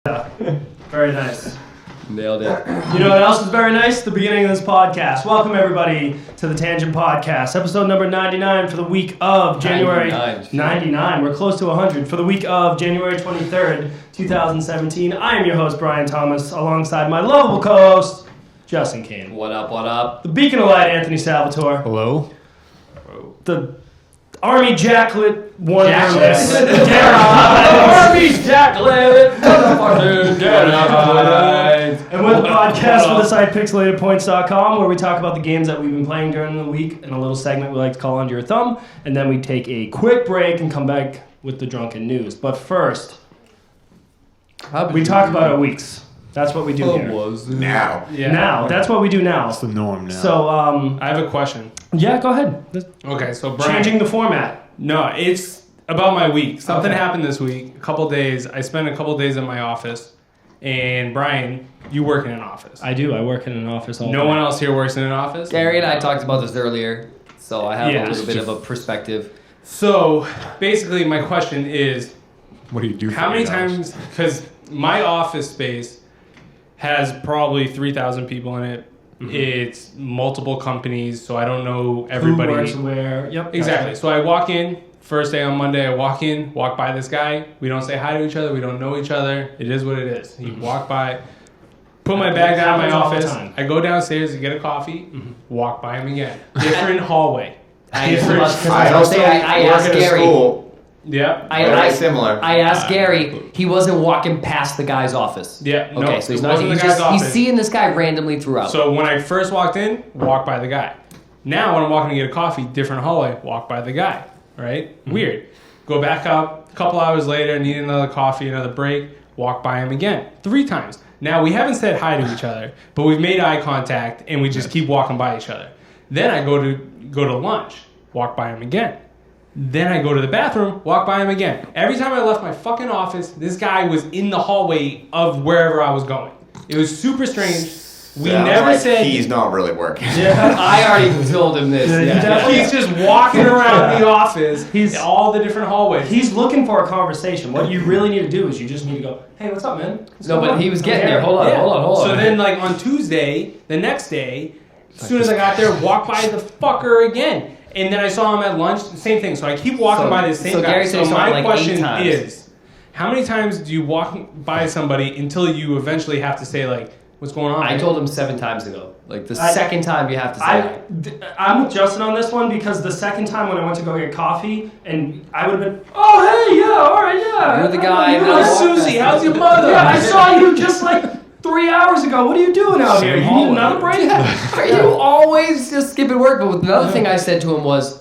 Yeah, very nice. Nailed it. You know what else is very nice? The beginning of this podcast. Welcome everybody to the Tangent Podcast, episode number 99 for the week of January 99. We're close to 100 for the week of January 23rd, 2017. I am your host Brian Thomas, alongside my lovable co-host Justin Kane. What up? What up? The Beacon of Light, Anthony Salvatore. Hello. The Army Jacklet one. Army Jacklet. And with the podcast for the site pixelatedpoints.com, where we talk about the games that we've been playing during the week in a little segment we like to call Under Your Thumb, and then we take a quick break and come back with the drunken news. But first, we talk about our weeks. That's what we do here. Now. Yeah. Now, that's what we do now. That's the norm now. So, I have a question. yeah, go ahead. Okay, so Brian. Changing the format. No, it's about my week. Something Okay. happened this week. A couple days. I spent a couple days in my office. And Brian, you work in an office. I do. I work in an office all No day. one else here works in an office? Gary and I talked about this earlier, so I have Yeah. a little bit of a perspective. So, basically, my question is, What do you do? how many times, because my office space has probably 3,000 people in it. Mm-hmm. It's multiple companies, so I don't know everybody. Who works where. Yep. Exactly. So I walk in, first day on Monday, I walk by this guy. We don't say hi to each other. We don't know each other. It is what it is. You walk by, put my bag down in my Happens all the office. time. I go downstairs to get a coffee, walk by him again. Different hallway. I also I work asked at a Gary. school. Yep. Very similar. I asked Gary. He wasn't walking past the guy's office. Yeah. Okay, no, so he's it not. wasn't He's the guy's just. He's office. seeing this guy randomly throughout. So when I first walked in, walk by the guy. Now when I'm walking to get a coffee, different hallway, walk by the guy. Right? Weird. Go back up. A couple hours later, need another coffee, another break. Walk by him again. 3 times. Now we haven't said hi to each other, but we've made eye contact and we just keep walking by each other. Then I go to lunch, walk by him again. Then I go to the bathroom, walk by him again. Every time I left my fucking office, this guy was in the hallway of wherever I was going. It was super strange. We Sounds never like said he's not really working. I already told him this. Yeah. He's just walking around the office. He's all the different hallways. He's looking for a conversation. What you really need to do is you just need to go, hey, what's up, man? What's No, going but on? he was I'm getting here." there. Hold on. So then, like on Tuesday, the next day, as soon as I got there, walk by the fucker again. And then I saw him at lunch, same thing. So I keep walking by the same so guy. Gary said he saw him my like 8 question times. is, how many times do you walk by somebody until you eventually have to say, like, what's going on? I told him 7 times ago. Like the I- second time you have to say. I'm with Justin on this one because the second time when I went to go get coffee and I would have been, oh, hey, yeah, all right, yeah. You're the guy. You're No, like, Susie, how's your mother? Yeah, I saw you just like 3 hours ago. What are you doing out here? You need another break? Are you always just skipping work? But another thing I said to him was,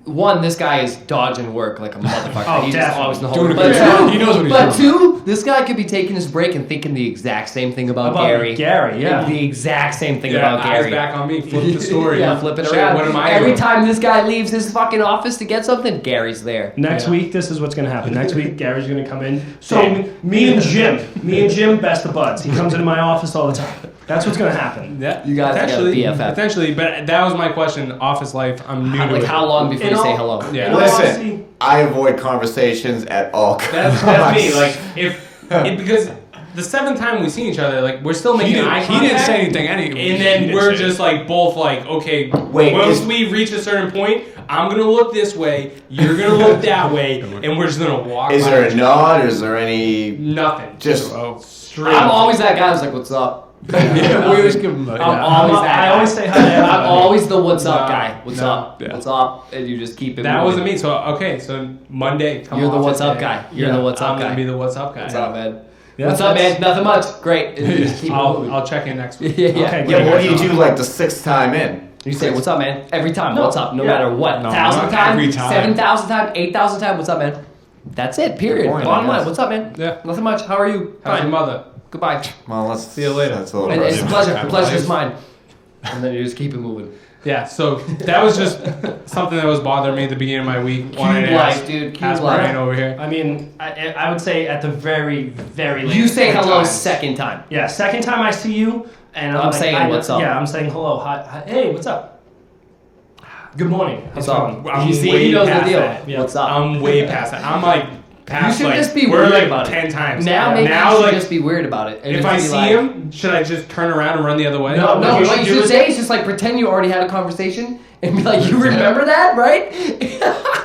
one, this guy is dodging work like a motherfucker. Oh, He's just definitely. always in the Doing hole. a But good job. two, He knows what he's but doing. two, this guy could be taking his break and thinking the exact same thing about Gary. Yeah. The exact same thing Yeah, about eyes Gary. back on me. Flip the story. Yeah, flip it Shit, around. What am I Every doing? time this guy leaves his fucking office to get something, Gary's there. Next Yeah. week, this is what's going to happen. Next week, Gary's going to come in. So me and Jim, best of buds. He comes into my office all the time. That's what's going to happen. Yeah, You guys got a BFF. Potentially, but that was my question. Office life. I'm new to Like it. how long before In you say all- hello? Yeah. In all Listen, honesty, I avoid conversations at all costs. That's me. Like because the 7th time we've seen each other, like we're still making eye contact. He didn't say anything. And then we're just like both like, okay, Wait, once is- we reach a certain point, I'm gonna look this way, you're gonna look that way, and we're just gonna walk. Is by there each a nod? Is there any? other. Nothing? Just- straight. I'm always that guy who's like, what's up? Yeah, we always give him. I'm always that guy. I always say hi to everybody. I'm always the what's up No, guy. What's no. up? Yeah. What's up? And you just keep it That moving. wasn't me. So okay, so Monday. Come You're the office what's up day. guy. You're the what's up I'm guy. gonna be the what's up guy. What's up, man? Yeah, What's up, that's- man? Nothing much. Great. And you just keep it moving. I'll check in next week. yeah. Okay, Yeah, but what do you great. do like the 6th time in? You say, what's up, man? Every time. No, What's up? No yeah. matter what. No, 1,000 not times, every time. 7,000 times, 8,000 times. What's up, man? That's it. Period. Good point, Bottom I line. guess. What's up, man? Yeah. Nothing much. How are you? How's your Fine. mother? Goodbye. Well, let's See you later. That's a little And it's a personal. pleasure. The Have a pleasure's life. mine. And then you just keep it moving. Yeah. So that was just something that was bothering me at the beginning of my week. Wanted to Cube life, ask- dude. Cube Ask life. Brian over here. I mean, I would say at the very, very least. You say hello times. second time. Yeah, second time I see you, and I'm, I'm like, saying what's up. Yeah, I'm saying hello. Hi, hey, what's up? Good morning. How's What's it up? going? I'm You see, way he knows the past deal. that. Yeah. What's up? I'm way past that. I'm like past, should like, just be we're weird like about it. 10 times. Now maybe now you should like just be weird about it. And if just I be see like, him, should I just turn around and run the other way? No, what you what should you do should is- say is just like pretend you already had a conversation and be like, you remember that, right?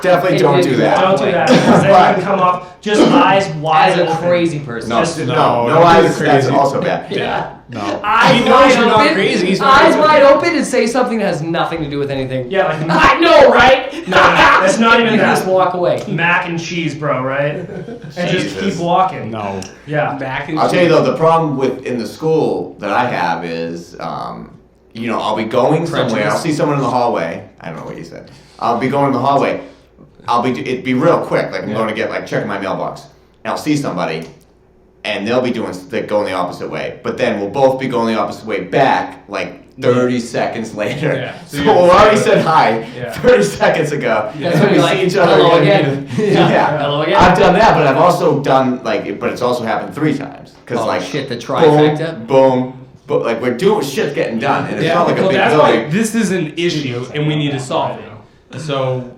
Definitely don't do that. Don't do that because then you can come off just eyes wide As a open. crazy person. No, Just- no, no, no don't do eyes. the That's crazy. also bad. Yeah. No. Eyes He knows wide you're not open. crazy, he's not Eyes gonna- wide open and say something that has nothing to do with anything. Yeah, like I know, right? No, it's not even You that. just walk away. mac and cheese, bro, right? And just Jesus. keep walking. No. Yeah. Mac and I'll tell you cheese. though, the problem in the school that I have is, I'll be going somewhere. Prejudice. I'll see someone in the hallway. I don't know what you said. I'll be going in the hallway. It'd be real quick. Like I'm going to get checking my mailbox, and I'll see somebody, and they'll be going the opposite way. But then we'll both be going the opposite way back, like 30 seconds later. Yeah. So So we you're- already said hi Yeah. 30 seconds ago. That's when We you're see like, each other hello again. Yeah. Hello again. I've done that, but I've also done but it's also happened 3 times. Cause Oh, like shit, the trifecta? Boom. But like we're doing shit's getting done, and it's Yeah, not like a well, big that's building. why this is an issue, and we need to solve it. So,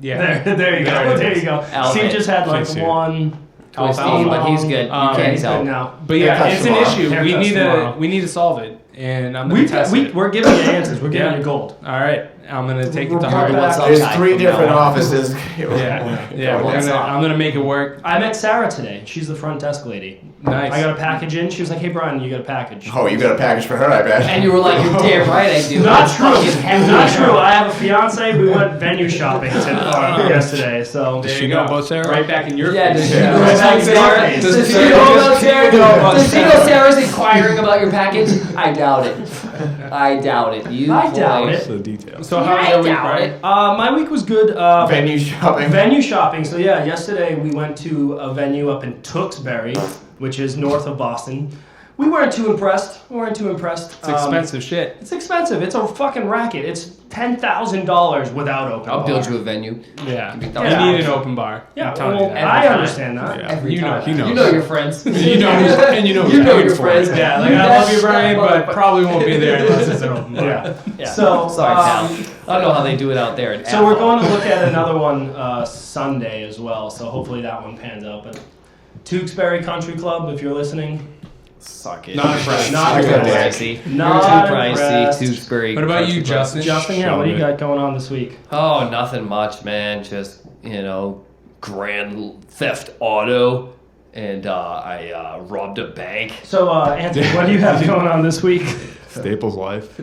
yeah. There you go. There you go. Elevate. Steve just had like Thanks, dude. one. Twisty, but he's good. You can't he's tell. good now. But yeah, Haircuts it's an tomorrow. issue. Haircuts We need to solve it, and I'm gonna test it. We're giving you answers. We're giving Yeah. you gold. All right, I'm gonna take it to Report heart. back. What's up, There's guy 3 from different now on? offices. Yeah, What's up? I'm gonna make it work. I met Sarah today. She's the front desk lady. Nice. I got a package in. She was like, "Hey, Brian, you got a package." Oh, you got a package for her, I bet. And you were like, you're damn right I do. Not That's true. fucking heavy. Not true. I have a fiance. We went venue shopping yesterday. So Does There she you know go. about Sarah? Right back in your Yeah, face. does she know Right about back in your Sarah? face. Does she Sarah know just- about Sarah? know about Does she know Sarah? Sarah's inquiring about your package? I doubt it. I doubt it. You I doubt boy. it. So details. So how was I your week, doubt Brian? it. my week was good. Venue shopping. Venue shopping. So yeah, yesterday we went to a venue up in Tewksbury, which is north of Boston. We weren't too impressed. It's expensive shit. It's expensive. It's a fucking racket. It's $10,000 without open I'll bar. build you a venue. Yeah, Be you thought- need an open bar. Yeah, I'm telling well, you that. I Every time. understand that. Yeah. Every You know, time. he knows. You know your friends. You know, and you know, You know who's your for friends. it. Yeah, like I love you, Brian, but probably won't be there unless it's an open bar. Yeah. Yeah. So, Sorry, pal. I don't know how they do it out there. in So we're Apple. going to look at another one Sunday as well. So hopefully that one pans out. But Tewksbury Country Club, if you're listening, Suck it. Not impressed. Not Too impressed. pricey. Not Too pricey. impressed. Tewksbury. What about you, Country Club. Justin? Justin, yeah, what do you got going on this week? Oh, nothing much, man. Just, Grand Theft Auto. And I robbed a bank. So, Anthony, what do you have going on this week? Staples life.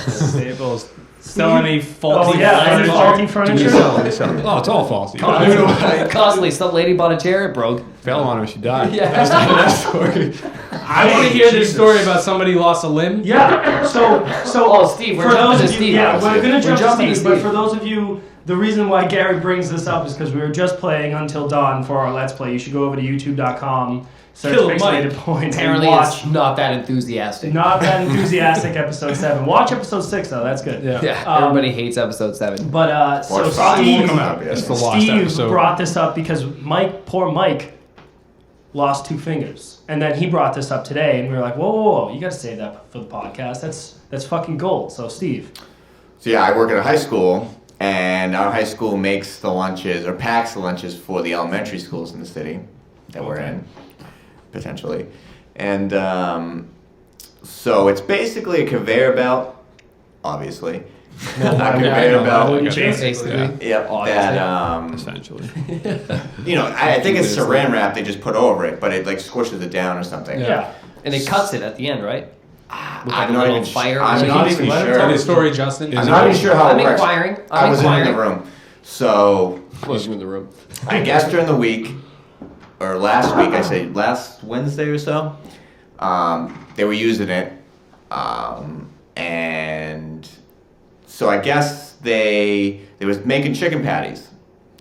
Staples. Selling a faulty Oh, yeah, furniture. faulty Do we furniture. sell? Oh, it's all false. Constantly, some lady bought a chair, it broke. Fell on her, she died. Yeah. That's the end of that story. I want to hear this story about somebody lost a limb. Yeah. So Oh, Steve, we're for jumping those to of you, Steve. yeah, we're gonna jump to jumping to Steve. But Steve. for those of you, the reason why Gary brings this up is because we were just playing Until Dawn for our Let's Play. You should go over to YouTube.com, search Kill Pixelated Points, Apparently, and watch. it's not that enthusiastic. Not that enthusiastic episode 7. Watch episode 6 though. That's good. Yeah. Yeah, everybody hates episode 7. But so Watch 5. Steve, Come out, It's yes. the lost Steve episode. brought this up because poor Mike, lost 2 fingers, and then he brought this up today, and we were like, whoa, you got to save that for the podcast. That's fucking gold. So Steve, So yeah, I work at a high school, and our high school makes the lunches or packs the lunches for the elementary schools in the city that we're in, potentially. And so it's basically a conveyor belt, obviously. A conveyor belt. Basically. Yep. That Essentially. I think it's saran wrap they just put over it, but it like squishes it down or something. yeah. And it cuts it at the end, right? With like I'm a not little even. fire. I'm not even Let him sure. tell the story, Justin. I'm not even sure how I'm it works. inquiring. I wasn't in the inquiring. room, so Wasn't in the room. I guess during the week, or last week, I say last Wednesday or so, they were using it, and so I guess they was making chicken patties.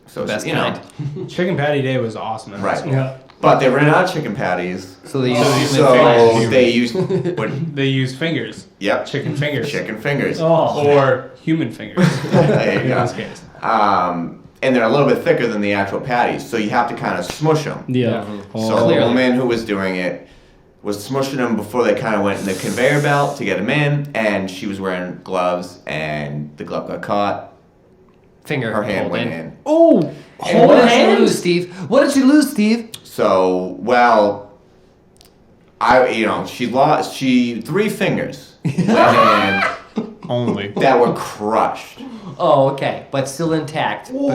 So Best you know, kind. Chicken Patty Day was awesome. in high right? school. Yeah. But they ran out of chicken patties, So they use so human flesh. they used what? They used fingers. Yep, Chicken fingers. chicken fingers. Oh. Or human fingers. There you in go. this case. And they're a little bit thicker than the actual patties, so you have to kind of smush them. Yeah. So the Clearly. woman who was doing it was smushing them before they kind of went in the conveyor belt to get them in, and she was wearing gloves, and the glove got caught. Finger Her hand pulled went in. in. Oh! And Whole what did hand? you lose, Steve? What did you lose, Steve? So, well, she 3 fingers went in Only. that were crushed. Oh, okay, but still intact through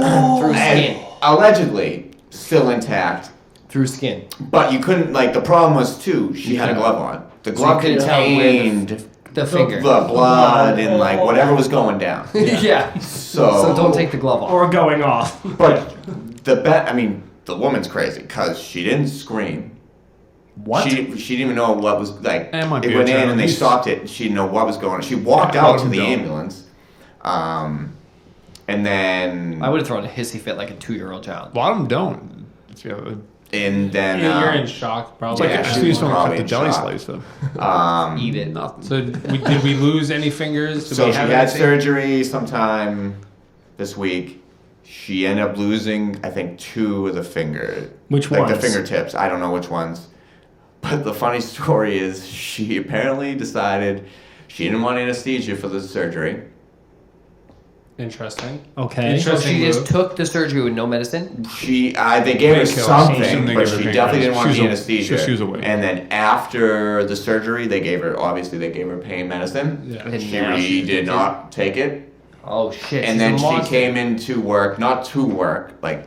skin. And allegedly still intact. Through skin. But you couldn't, like, the problem was, too, she had a glove on. The glove couldn't tell where contained the finger. the blood and, like, whatever was going down. Yeah. So don't take the glove off. Or going off. But the woman's crazy because she didn't scream. What? She didn't even know what was, like, That might it be a went in term. and they stopped it and she didn't know what was going on. She walked out to the ambulance. And then... I would have thrown a hissy fit like a 2-year-old child. A lot of them don't. And then... You're in shock, probably. Yeah, Like, she she was just probably want the in jelly shock. slice them. Eat it. Nothing. So did we lose any fingers? Did So we she have had anything? surgery sometime this week. She ended up losing, I think, 2 of the fingers. Which like ones? the fingertips. I don't know which ones. But the funny story is she apparently decided she didn't want anesthesia for the surgery. Interesting. Okay. So Interesting she just move. took the surgery with no medicine? They gave her Painkillers. something, They but gave her she painkillers. definitely didn't want She the was anesthesia. she was awake. And then after the surgery, they gave her pain medicine. Yeah. And now She she's- did not take it. Oh shit. And she's then a she monster. came into work, not to work, like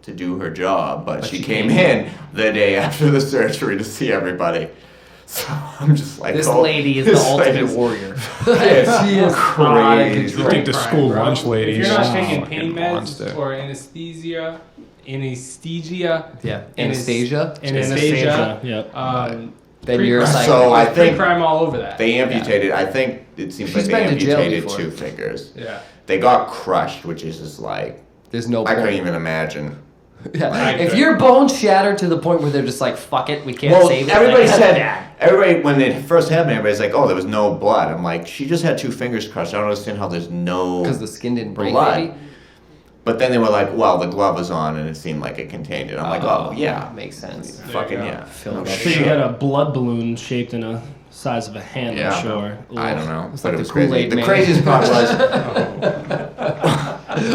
to do her job, but she came came in the day after the surgery to see everybody. So I'm just like, This oh, lady is the this ultimate lady's- warrior. It's She is crazy. You think the school bro. lunch lady If you're is not just taking fucking pain meds monster. or anesthesia, anesthesia, Yeah. Anesthesia. Anastasia. Yep. Then you're a psycho. So I think crime all over that. they amputated. I think it seems She's like they been to jail amputated before. 2 fingers. Yeah. They got crushed, which is just like There's no I point. couldn't even imagine. Yeah. I If could. your bones shattered to the point where they're just like, fuck it, we can't Well, save it. everybody like, that's said bad. everybody when it first happened, everybody's like, "Oh, there was no blood." I'm like, "She just had 2 fingers crushed. I don't understand how there's no Because the skin didn't break, blood." maybe? But then they were like, "Well, the glove was on, and it seemed like it contained it." I'm like, "Oh, yeah, Makes sense. fucking you go. yeah." Fill No that So shit. you got a blood balloon shaped in a size of a hand, Yeah. I'm sure. I don't know, It's but like it the was crazy. Kool-Aid The man. craziest part was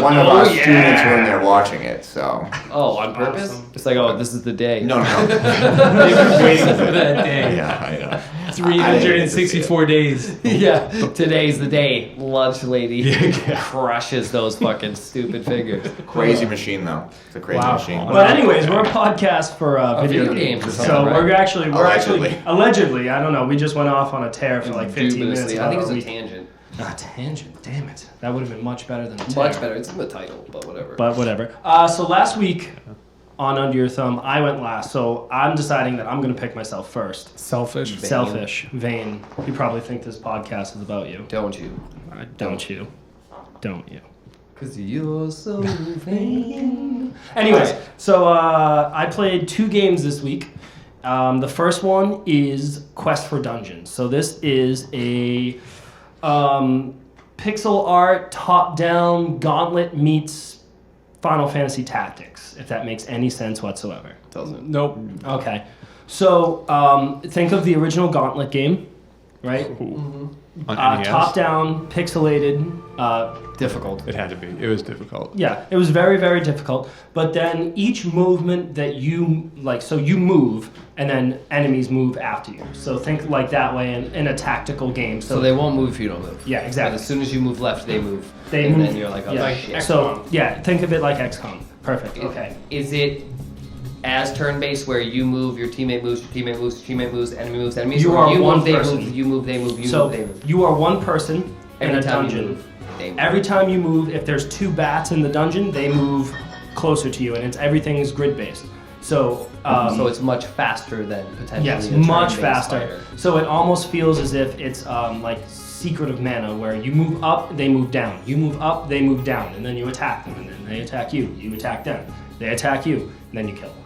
one of our students were in there watching it. So Oh, on purpose? Awesome. It's like, oh, this is the day. no. They've been waiting for that day. Yeah, I know. 364 days. Yeah, today's the day. Lunch lady crushes those fucking stupid fingers. Crazy machine though. It's a crazy Wow. machine. But anyways, we're a podcast for video, video games, games or so something, right? we're actually Allegedly. allegedly. I don't know. We just went off on a tear for like 15 minutes. Dubiously. I about think it's our a week. tangent. Tangent. Damn it. That would have been much better than a tear. Much better. It's in the title, but whatever. But whatever. So last week on Under Your Thumb, I went last. So I'm deciding that I'm going to pick myself first. Selfish. Vain. Selfish, vain. You probably think this podcast is about you. Don't you? Don't you? Don't you? Because you're so vain. Anyways, Alright. so I played 2 games this week. The first one is Quest for Dungeons. So this is a pixel art, top-down, Gauntlet meets Final Fantasy Tactics, if that makes any sense whatsoever. Doesn't. Nope. Okay. So think of the original Gauntlet game, right? On NES, Top-down, pixelated. Difficult. it had to be. It was difficult. Yeah, it was very, very difficult. But then each movement that you so you move, and then enemies move after you. So think like that way in a tactical game. So they won't move if you don't move. Yeah, But exactly. as soon as you move left, they move. They and move. then you're like, oh yeah. shit. So yeah, think of it like XCOM. Perfect. Okay. Is it as turn-based where you move, your teammate moves, your teammate moves, your teammate moves, enemy moves, enemies? You or are you one move, they person. move, you move, they move, you So move, they move. you are one person in Every a time dungeon. you move, they move. Every time you move, if there's 2 bats in the dungeon, they move closer to you, and everything is grid-based. So So it's much faster than potentially yes, a much turn-based faster. fighter. So it almost feels as if it's like Secret of Mana, where you move up, they move down. You move up, they move down, and then you attack them, and then they attack you. You attack them. They attack you, and then you kill them.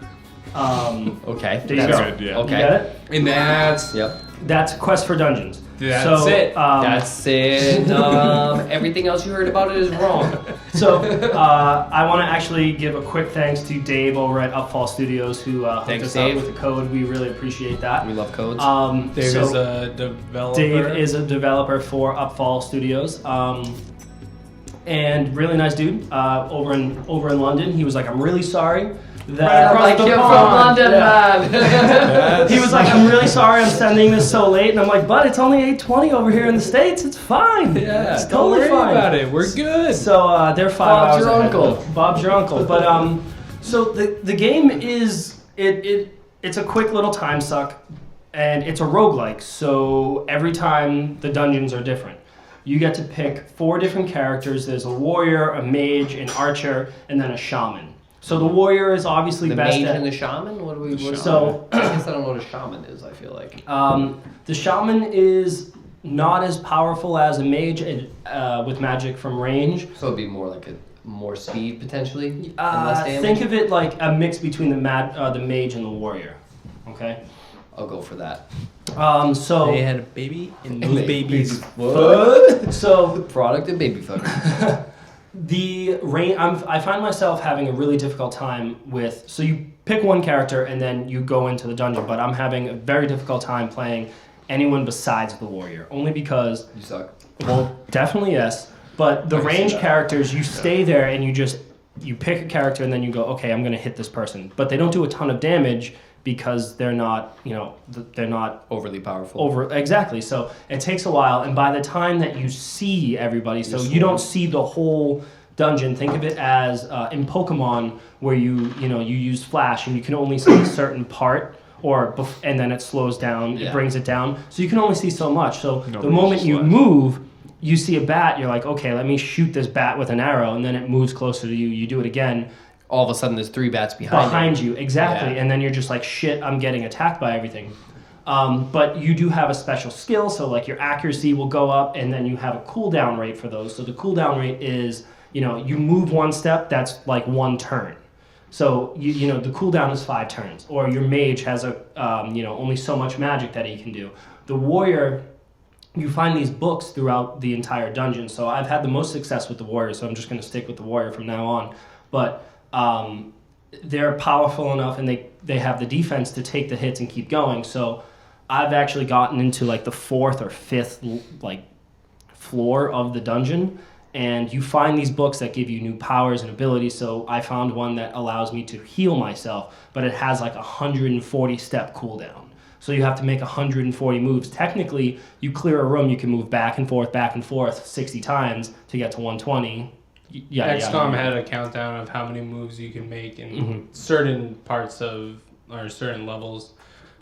Okay. There you That's go. good, yeah. You Okay. get it? And that's Yep. That's Quest for Dungeons. That's so, it. That's it. Everything else you heard about it is wrong. So I want to actually give a quick thanks to Dave over at Upfall Studios who hooked Thanks, us Dave. up with the code. We really appreciate that. We love codes. Dave so is a developer. Dave is a developer for Upfall Studios. and really nice dude over in London. He was like, I'm really sorry Right that across the you're pond. from London, man. he was like, I'm really sorry I'm sending this so late, and I'm like, but it's only 8:20 over here in the States. It's fine. Yeah, it's don't totally worry fine about it. We're good. So they're 5 Bob's hours your ahead. uncle. Bob's your uncle. But so the game is it's a quick little time suck, and it's a roguelike. So every time the dungeons are different. You get to pick 4 different characters. There's a warrior, a mage, an archer, and then a shaman. So the warrior is obviously The best mage at... and the shaman? What do we... What So I guess I don't know what a shaman is, I feel like. the shaman is not as powerful as a mage with magic from range. So it'd be more like more speed, potentially? And less damage? Think of it like a mix between the mage and the warrior. Okay? I'll go for that. So... They had a baby, and those babies. What? So... Product of baby fucker. I find myself having a really difficult time with... So you pick one character and then you go into the dungeon, but I'm having a very difficult time playing anyone besides the warrior. Only because... You suck. Well, definitely yes. But the ranged characters, you stay there and you pick a character and then you go, okay, I'm going to hit this person. But they don't do a ton of damage because they're not, they're not Overly powerful. Exactly. So it takes a while, and by the time that you see everybody, so you don't see the whole dungeon. Think of it as in Pokemon, where you use flash and you can only see a certain part, and then it slows down. Yeah. It brings it down, so you can only see so much. So the Nobody moment you flash. move, you see a bat. You're like, okay, let me shoot this bat with an arrow, and then it moves closer to you. You do it again. All of a sudden, there's 3 bats behind You, exactly. Yeah. And then you're just like, shit, I'm getting attacked by everything. But you do have a special skill, so like your accuracy will go up, and then you have a cooldown rate for those. So the cooldown rate is, you move 1 step, that's like 1 turn. So the cooldown is 5 turns. Or your mage has only so much magic that he can do. The warrior, you find these books throughout the entire dungeon. So I've had the most success with the warrior, so I'm just going to stick with the warrior from now on. But they're powerful enough, and they have the defense to take the hits and keep going. So I've actually gotten into like the 4th or 5th like floor of the dungeon, and you find these books that give you new powers and abilities. So I found one that allows me to heal myself, but it has like a 140 step cooldown. So you have to make 140 moves. Technically, you clear a room, you can move back and forth 60 times to get to 120. XCOM had a countdown of how many moves you can make in certain parts of, or certain levels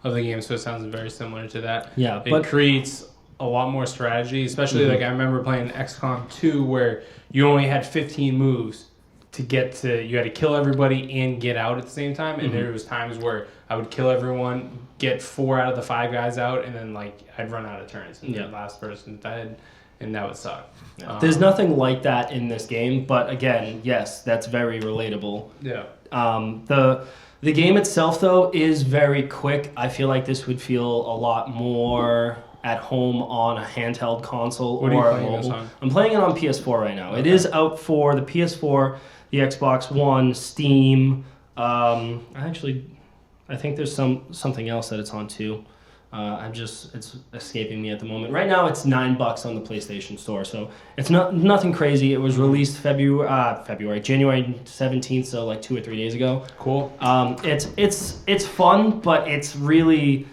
of the game, so it sounds very similar to that. Yeah, it but creates a lot more strategy, especially like I remember playing XCOM 2 where you only had 15 moves to get to, you had to kill everybody and get out at the same time, and there was times where I would kill everyone, get 4 out of the 5 guys out, and then like I'd run out of turns, and the last person died, and that would suck. There's nothing like that in this game, but again, yes, that's very relatable. Yeah. The game itself, though, is very quick. I feel like this would feel a lot more at home on a handheld console What are you or a playing this mobile. on? I'm playing it on PS4 right now. Okay. It is out for the PS4, the Xbox One, Steam. I think there's something else that it's on too. It's escaping me at the moment. Right now, it's $9 on the PlayStation Store, so it's nothing crazy. It was released January 17th, so like 2 or 3 days ago. Cool. It's fun, but it's really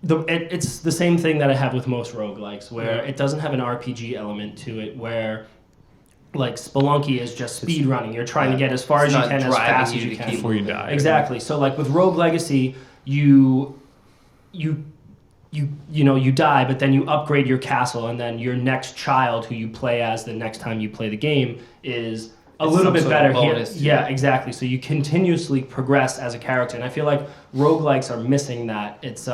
it's the same thing that I have with most roguelikes, where it doesn't have an RPG element to it, where like Spelunky is just speed running. You're trying to get as far as you can, as fast as you can before you die. Exactly. So like with Rogue Legacy, you die, but then you upgrade your castle, and then your next child who you play as the next time you play the game is a little bit better. Yeah, exactly. So you continuously progress as a character, and I feel like roguelikes are missing that. It's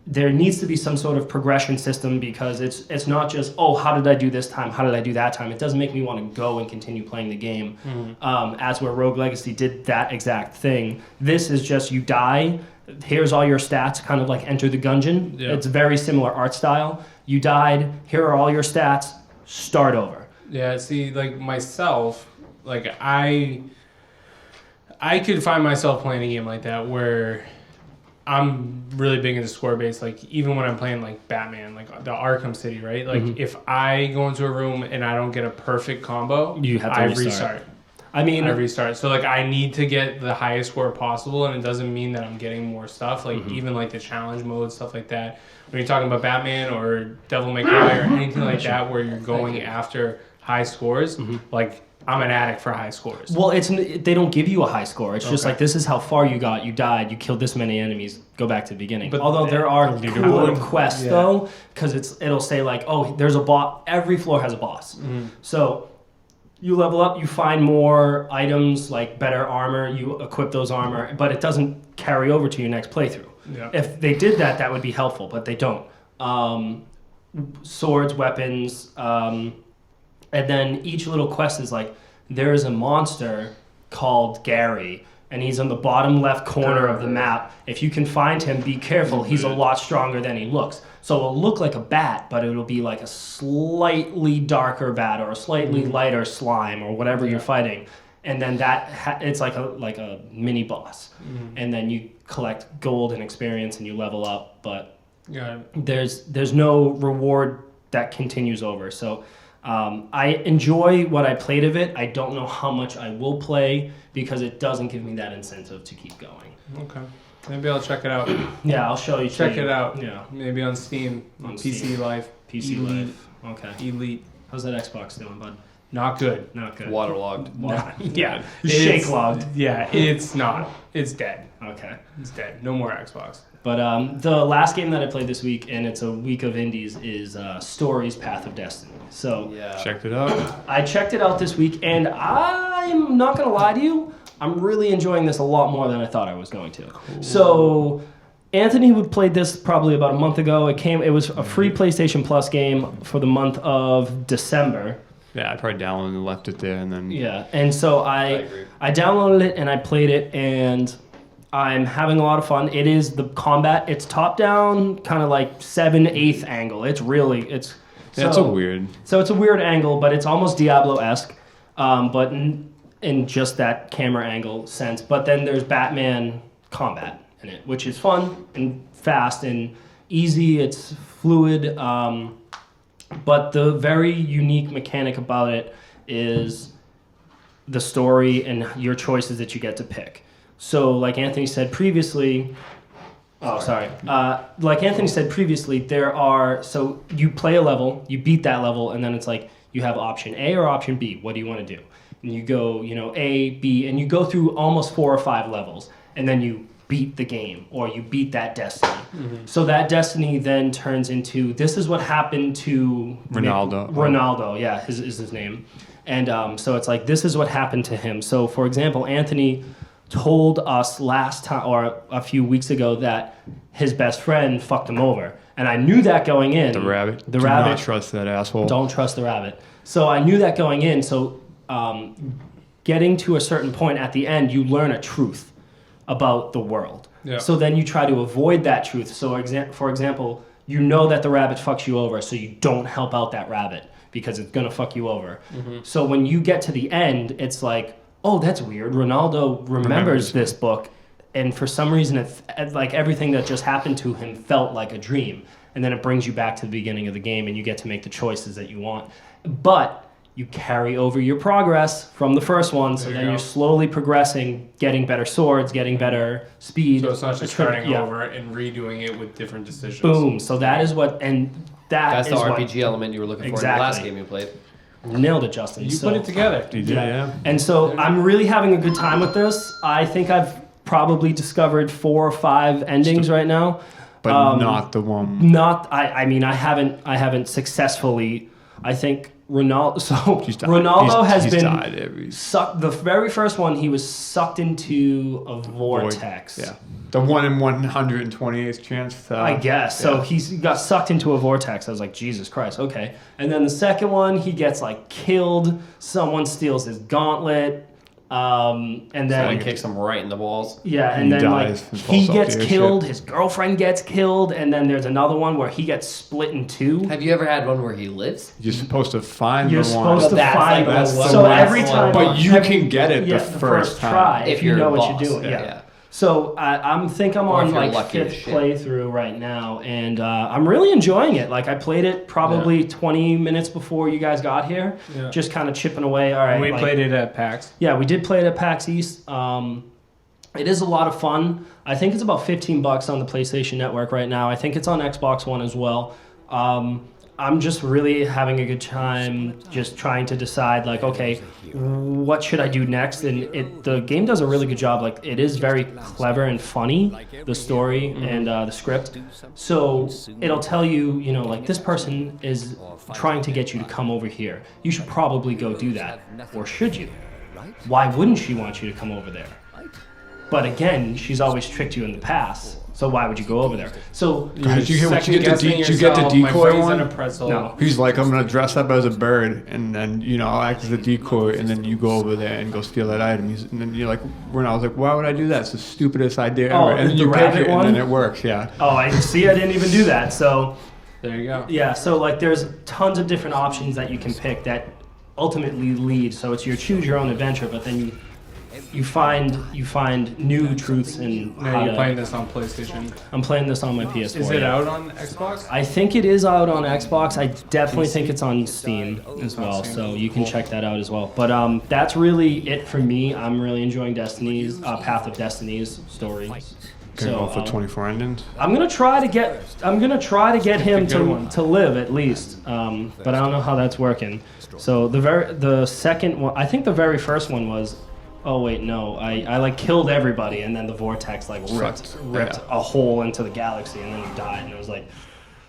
there needs to be some sort of progression system, because it's not just, oh, how did I do this time? How did I do that time? It doesn't make me want to go and continue playing the game. As where Rogue Legacy did that exact thing. This is just, you die, here's all your stats, kind of like Enter the Gungeon. Yeah. It's very similar art style. You died, here are all your stats, start over. Yeah, see, like myself, like I could find myself playing a game like that where I'm really big into score based. Like even when I'm playing like Batman, like the Arkham City, right? Like if I go into a room and I don't get a perfect combo, You have to restart. I mean, I restart. So like I need to get the highest score possible, and it doesn't mean that I'm getting more stuff. Like even like the challenge mode, stuff like that. When you're talking about Batman or Devil May Cry or anything like that, where you're going after high scores, like I'm an addict for high scores. well, they don't give you a high score. It's just like, this is how far you got. You died. You killed this many enemies. Go back to the beginning. But although there are the cool leaderboard, little quests though, because it'll say like, oh, there's a boss. Every floor has a boss. So you level up. You find more items like better armor. You equip those armor, but it doesn't carry over to your next playthrough. Yeah. If they did that, that would be helpful, but they don't. Swords, weapons. And then each little quest is like, there is a monster called Gary, and he's on the bottom left corner of the map. If you can find him, be careful. He's a lot stronger than he looks. So it'll look like a bat, but it'll be like a slightly darker bat or a slightly lighter slime or whatever you're fighting. And then it's like a mini boss. And then you collect gold and experience and you level up, but there's no reward that continues over. So I enjoy what I played of it. I don't know how much I will play because it doesn't give me that incentive to keep going. Okay. Maybe I'll check it out. Yeah, I'll show you. Check it out. Yeah. Maybe on Steam. On PC Steam. Life. PC Elite. Life. Okay. Elite. How's that Xbox doing, bud? Not good. Not good. Waterlogged. Yeah. Shake logged. Yeah, it's not. It's dead. Okay. It's dead. No more Xbox. But the last game that I played this week, and it's a week of indies, is Stories Path of Destiny. So Checked it out. I checked it out this week, and I'm not going to lie to you, I'm really enjoying this a lot more than I thought I was going to. Cool. So Anthony would played this probably about a month ago. It was a free PlayStation Plus game for the month of December. Yeah, I probably downloaded and left it there, and then And so I downloaded it and I played it, and I'm having a lot of fun. It is the combat. It's top down, kind of like 7/8 angle. It's it's a weird. So it's a weird angle, but it's almost Diablo-esque, but in just that camera angle sense. But then there's Batman combat in it, which is fun and fast and easy. It's fluid. But the very unique mechanic about it is the story and your choices that you get to pick. So like Anthony said previously, like Anthony said previously, so you play a level, you beat that level, and then it's like you have option A or option B. What do you want to do? And you go, A, B, and you go through almost 4 or 5 levels, and then you beat the game, or you beat that destiny. So that destiny then turns into, this is what happened to Ronaldo, yeah, is his name. And so it's like, this is what happened to him. So for example, Anthony told us last time, or a few weeks ago, that his best friend fucked him over. And I knew that going in. The rabbit. Do not trust that asshole. Don't trust the rabbit. So I knew that going in. So getting to a certain point at the end, you learn a truth about the world. Yeah. So then you try to avoid that truth. So for example, you know that the rabbit fucks you over, so you don't help out that rabbit because it's going to fuck you over. So when you get to the end, it's like, oh, that's weird. Ronaldo remembers this book, and for some reason, it's like everything that just happened to him felt like a dream. And then it brings you back to the beginning of the game, and you get to make the choices that you want. But you carry over your progress from the first one, so then you're slowly progressing, getting better swords, getting better speed. So it's not just starting over and redoing it with different decisions. Boom. So that is what, and that's the RPG element you were looking for in the last game you played. Nailed it, Justin. You put it together. You did, yeah. And so I'm really having a good time with this. I think I've probably discovered 4 or 5 endings right now. But not the one. I mean, I haven't successfully, I think, Ronaldo has been sucked. The very first one, he was sucked into a vortex. Yeah, the 1 in 128th chance. I guess. So he got sucked into a vortex. I was like, Jesus Christ, okay. And then the second one, he gets like killed. Someone steals his gauntlet. And then someone kicks him right in the balls. Yeah, and then like he gets killed, his girlfriend gets killed, and then there's another one where he gets split in 2. Have you ever had one where he lives? You're supposed to find You're the supposed one. to find like the one. So every time, but you can get it the first try time if you know what you're doing. Yeah. So I'm Or on if you're like lucky as 5th shit. playthrough right now, and I'm really enjoying it. Like I played it probably 20 minutes before you guys got here, Yeah. just kind of chipping away. All right, We like, played it at PAX. Yeah, we did play it at PAX East. It is a lot of fun. I think it's about $15 on the PlayStation Network right now. I think it's on Xbox One as well. I'm just really having a good time just trying to decide, like, okay, what should I do next? And the game does a really good job. Like, it is very clever and funny, the story and the script. So it'll tell you, you know, like, this person is trying to get you to come over here. You should probably go do that. Or should you? Why wouldn't she want you to come over there? But again, she's always tricked you in the past. So why would you go over there? So Did you get the Second-guessing did you get the yourself, my decoy brain's one? in a pretzel. No. He's like, I'm gonna dress up as a bird, and then I'll act as a decoy, and then you go over there and go steal that item. And then you're like, I was like, why would I do that? It's the stupidest idea Oh, ever. And then the you pick rabbit it, one? and then it works. Yeah. Oh, I see. I didn't even do that. So There you go. yeah. So like, there's tons of different options that you can pick that ultimately lead. So it's your choose your own adventure, but then you find new truths in Now how you're to. playing this on PlayStation. I'm playing this on my PS4. Is it yeah. out on Xbox? I think it is out on Xbox. I definitely think it's on Steam as It's on well, Steam. so you can Cool. check that out as well. But that's really it for me. I'm really enjoying Destinies, Path of Destinies story. Gonna go for um, 24 endings. I'm gonna try to get him Pick a good one. to live at least, but I don't know how that's working. So the second one, I think the very first one was. Oh wait, no! I like killed everybody, and then the vortex like ripped a hole into the galaxy, and then you died, and it was like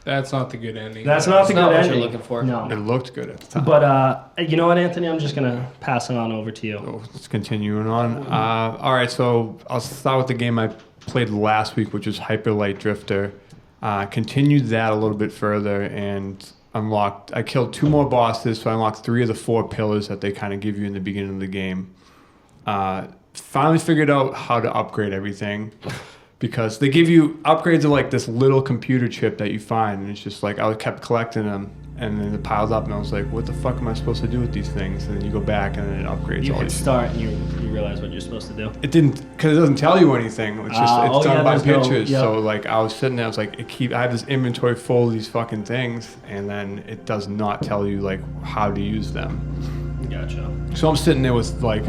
That's not the good ending. that's not the not good what you're ending. looking for. It No, looked good at the time. but you know what, Anthony? I'm just gonna pass it on over to you. So let's continuing on. All right, so I'll start with the game I played last week, which was Hyper Light Drifter. Continued that a little bit further and unlocked. I killed 2 more bosses, so I unlocked 3 of the 4 pillars that they kind of give you in the beginning of the game. Finally figured out how to upgrade everything because they give you upgrades of like this little computer chip that you find, and it's just like I kept collecting them, and then it piled up, and I was like, what the fuck am I supposed to do with these things? And then you go back, and then it upgrades You all hit these. start, and you realize what you're supposed to do. It didn't, because it doesn't tell you anything. It's just it's done by there's no- pictures. yep. So like I was sitting there, I was like, I have this inventory full of these fucking things, and then it does not tell you like how to use them. Gotcha. So I'm sitting there with like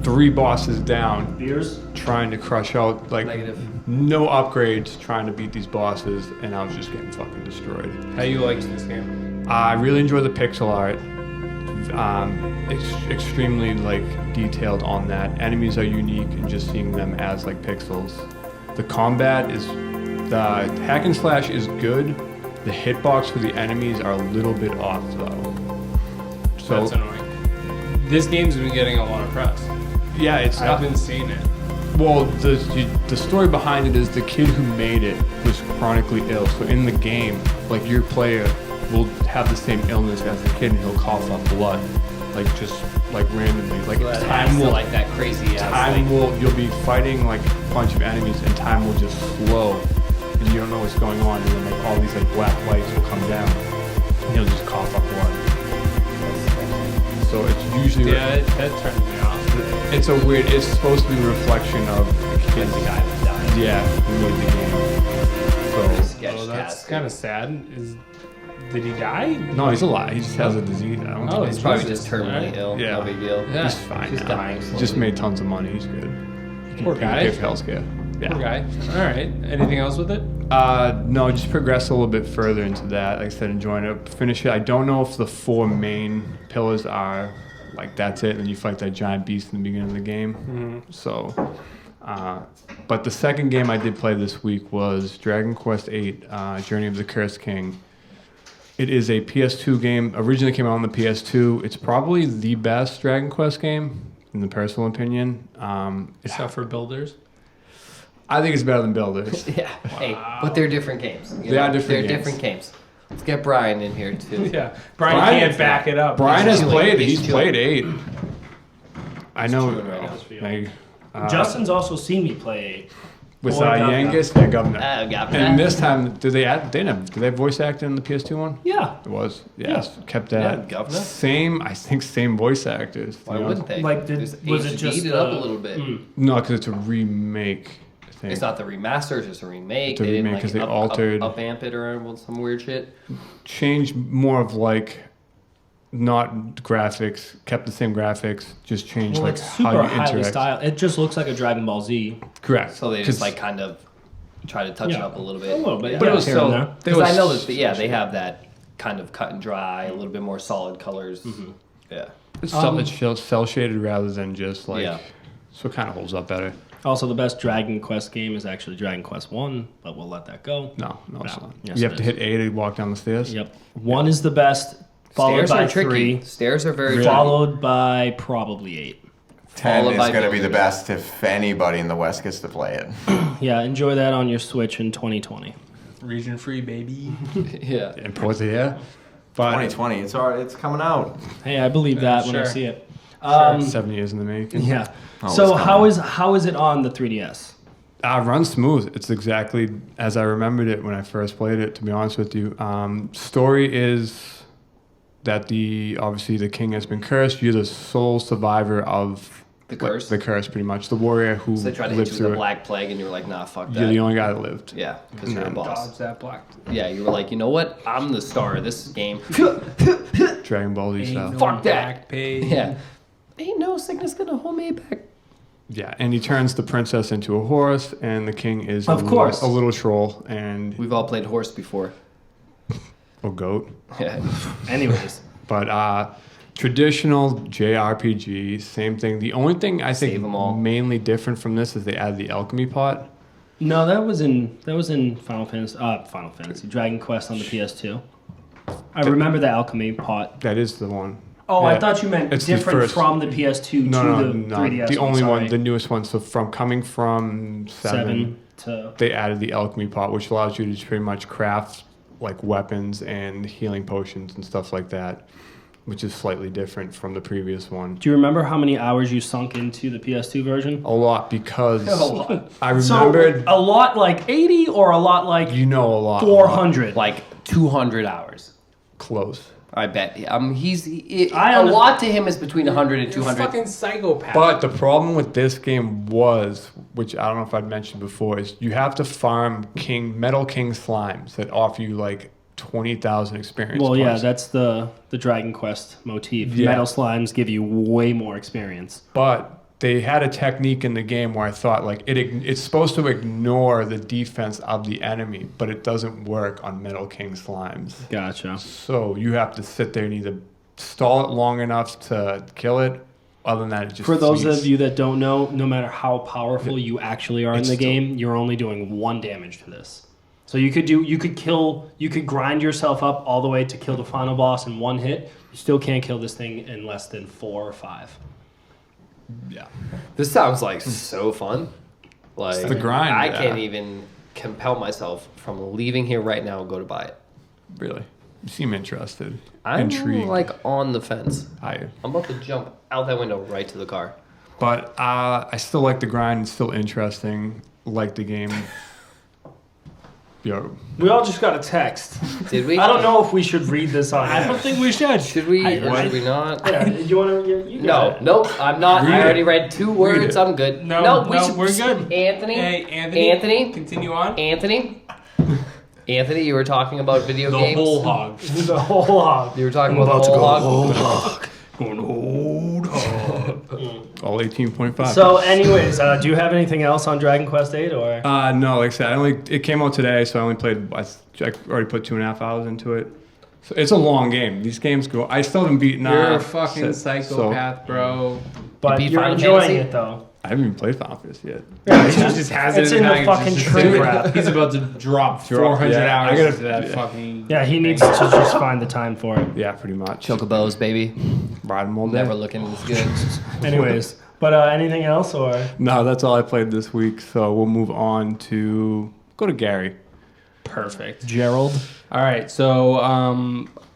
3 bosses down, Beers? trying to crush out like Negative. no upgrades, trying to beat these bosses, and I was just getting fucking destroyed. How you liked this game? I really enjoy the pixel art. It's extremely like detailed on that. Enemies are unique, and just seeing them as like pixels. The combat is, the hack and slash is good. The hitbox for the enemies are a little bit off though. So That's annoying. This game's been getting a lot of press. yeah, it's I've been seeing it. well, the story behind it is the kid who made it was chronically ill. So in the game, like your player will have the same illness as the kid, and he'll cough up blood, like just like randomly. Like So that time adds to will like that crazy ass time thing. will you'll be fighting like a bunch of enemies, and time will just slow, and you don't know what's going on, and then like all these like black lights will come down, and he'll just cough up blood. So it's usually Yeah, that turns me off. it's a weird. It's supposed to be a reflection of the kid. The guy that died. Yeah, who made the game. So Sketch Oh, that's cast. kind of sad. Did he die? no, he's alive. He just has a disease. I don't Oh, think He's he's probably Jesus. just terminally Alright. ill. Yeah. No big deal. Yeah. He's fine He's now. dying He slowly. just made tons of money. He's good. Poor guy. He gave healthcare. Yeah. Poor guy. All right. Anything else with it? No, just progress a little bit further into that. Like I said, enjoying it. Finish it. I don't know if the 4 main pillars are like that's it, and then you fight that giant beast in the beginning of the game. Mm-hmm. So, but the second game I did play this week was Dragon Quest VIII: Journey of the Cursed King. It is a PS2 game. Originally came out on the PS2. It's probably the best Dragon Quest game, in the personal opinion. Except for builders. I think it's better than Builders. Yeah. Hey, but they're different games. you They are know? different They're games. different games. Let's get Brian in here too. Yeah. Brian Brian- can't back it up. Brian has chilling. played. He's He's chilling. played 8. I know. chilling right now. Like, Justin's also seen me play With Or Governor. Yankees, yeah, Governor. Governor. And this time, did they have voice acting in the PS2 one? Yeah. It was. Yes. Kept that. Yeah, Governor. Same voice actors. Why you know? wouldn't they? Like, Just was it just HD'd it up a little bit? No, because it's a remake. I think. It's not the remaster, it's just a remake. It's a They didn't remake 'cause they up altered- amp it or some weird shit. Changed more of like, not graphics. Kept the same graphics. Just changed Well, like it's how super you highly interact. styled. It just looks like a Dragon Ball Z. Correct. So they 'Cause- just like kind of try to touch it up a little bit. A little bit, Yeah. but it was here so. and there. Because I know that, they have that kind of cut and dry, a little bit more solid colors. Yeah. It's cell shaded rather than just like. Yeah. So it kind of holds up better. Also, the best Dragon Quest game is actually Dragon Quest 1, but we'll let that go. No, it's No. not. Yes, you have it to is. hit A to walk down the stairs. Yep. 1 is the best, followed Stairs by are tricky. 3, Stairs are very tricky. followed by probably 8. 10 Followed is by going to be the buildings. best if anybody in the West gets to play it. Yeah, enjoy that on your Switch in 2020. Region free, baby. Yeah. And towards the air. But 2020, it's coming out. Hey, I believe that when I sure. see it. 7 years in the making. Yeah. Oh, So it's how is it on the 3DS? Runs smooth. It's exactly as I remembered it when I first played it, to be honest with you. Story is that obviously the king has been cursed. You're the sole survivor of The curse? The curse, pretty much. The warrior who So they tried to hit lived you with through the it. Black Plague, and you were like, nah, fuck that. You're the only guy that lived. Yeah, because you're a boss. Dodge that black. Yeah, you were like, you know what? I'm the star of this game. Dragon Ball Z style. Fuck that. Back page. Yeah. Ain't no sickness gonna hold me back. Yeah, and he turns the princess into a horse, and the king is Of course. a little troll and We've all played horse before. a goat. Yeah. Anyways. But traditional JRPG, same thing. The only thing I think Save 'em all. mainly different from this is they added the alchemy pot. No, that was in Final Fantasy Dragon Quest on the PS2. I remember the alchemy pot. That is the one. Oh, I Yeah. thought you meant It's the different first- from the PS2 No, to no, the no. 3DS. The only sorry. one, the newest one. So coming from 7, to they added the alchemy pot, which allows you to pretty much craft like weapons and healing potions and stuff like that, which is slightly different from the previous one. Do you remember how many hours you sunk into the PS2 version? A lot, because A lot. I remembered. So, a lot like 80 or a lot like You know a lot. 400? Like 200 hours. Close. I bet. I A under- lot to him is between 100 and You're a 200. fucking psychopath. But the problem with this game was, which I don't know if I'd mentioned before, is you have to farm Metal King slimes that offer you like 20,000 experience Well, yeah, points. that's the Dragon Quest motif. Yeah. Metal slimes give you way more experience. But they had a technique in the game where I thought like it's supposed to ignore the defense of the enemy, but it doesn't work on Metal King slimes. Gotcha. So you have to sit there and either stall it long enough to kill it. Other than that, it just For those flees. of you that don't know, no matter how powerful you actually are in It's the still- game, you're only doing 1 damage to this. So you could grind yourself up all the way to kill the final boss in 1 hit. You still can't kill this thing in less than 4 or 5. Yeah. This sounds like so fun. Like the grind, I yeah. can't even compel myself from leaving here right now and go to buy it. Really? You seem interested. I'm Intrigued. like on the fence. I I'm about to jump out that window right to the car. But I still like the grind. It's still interesting. Like the game. Yo, We all just got a text. Did we? I don't know if we should read this on I don't think we should. Should we or What? should we not? Yeah, do you want to? You No, got it. nope, I'm not. Read I it. already read 2 words. it. I'm good. No, we should, we're good. Anthony, Hey, Anthony. Anthony, Continue on. Anthony, Anthony. You were talking about video The games. whole hog. The whole hog. You were talking about the whole hog. Going old hog. all 18.5. So, anyways, do you have anything else on Dragon Quest 8 or? No, like I said, it came out today, so I only played. I already put 2.5 hours into it. So it's a long game. These games go. I still haven't beaten. You're a fucking so- psychopath, bro. But beat you're Final enjoying Fantasy? it though. I haven't even played Final Fantasy yet. He just has it It's in in the package. fucking It's just shrink sitting- wrap. He's about to drop 400 yeah, I hours gotta- into that yeah. fucking. Yeah, he needs to just find the time for it. Yeah, pretty much. Chocobos, baby. Ride them all day. Never looking as good. Anyways, but anything else or? No, that's all I played this week. So we'll move on to go to Gary. Perfect. Gerald. All right, so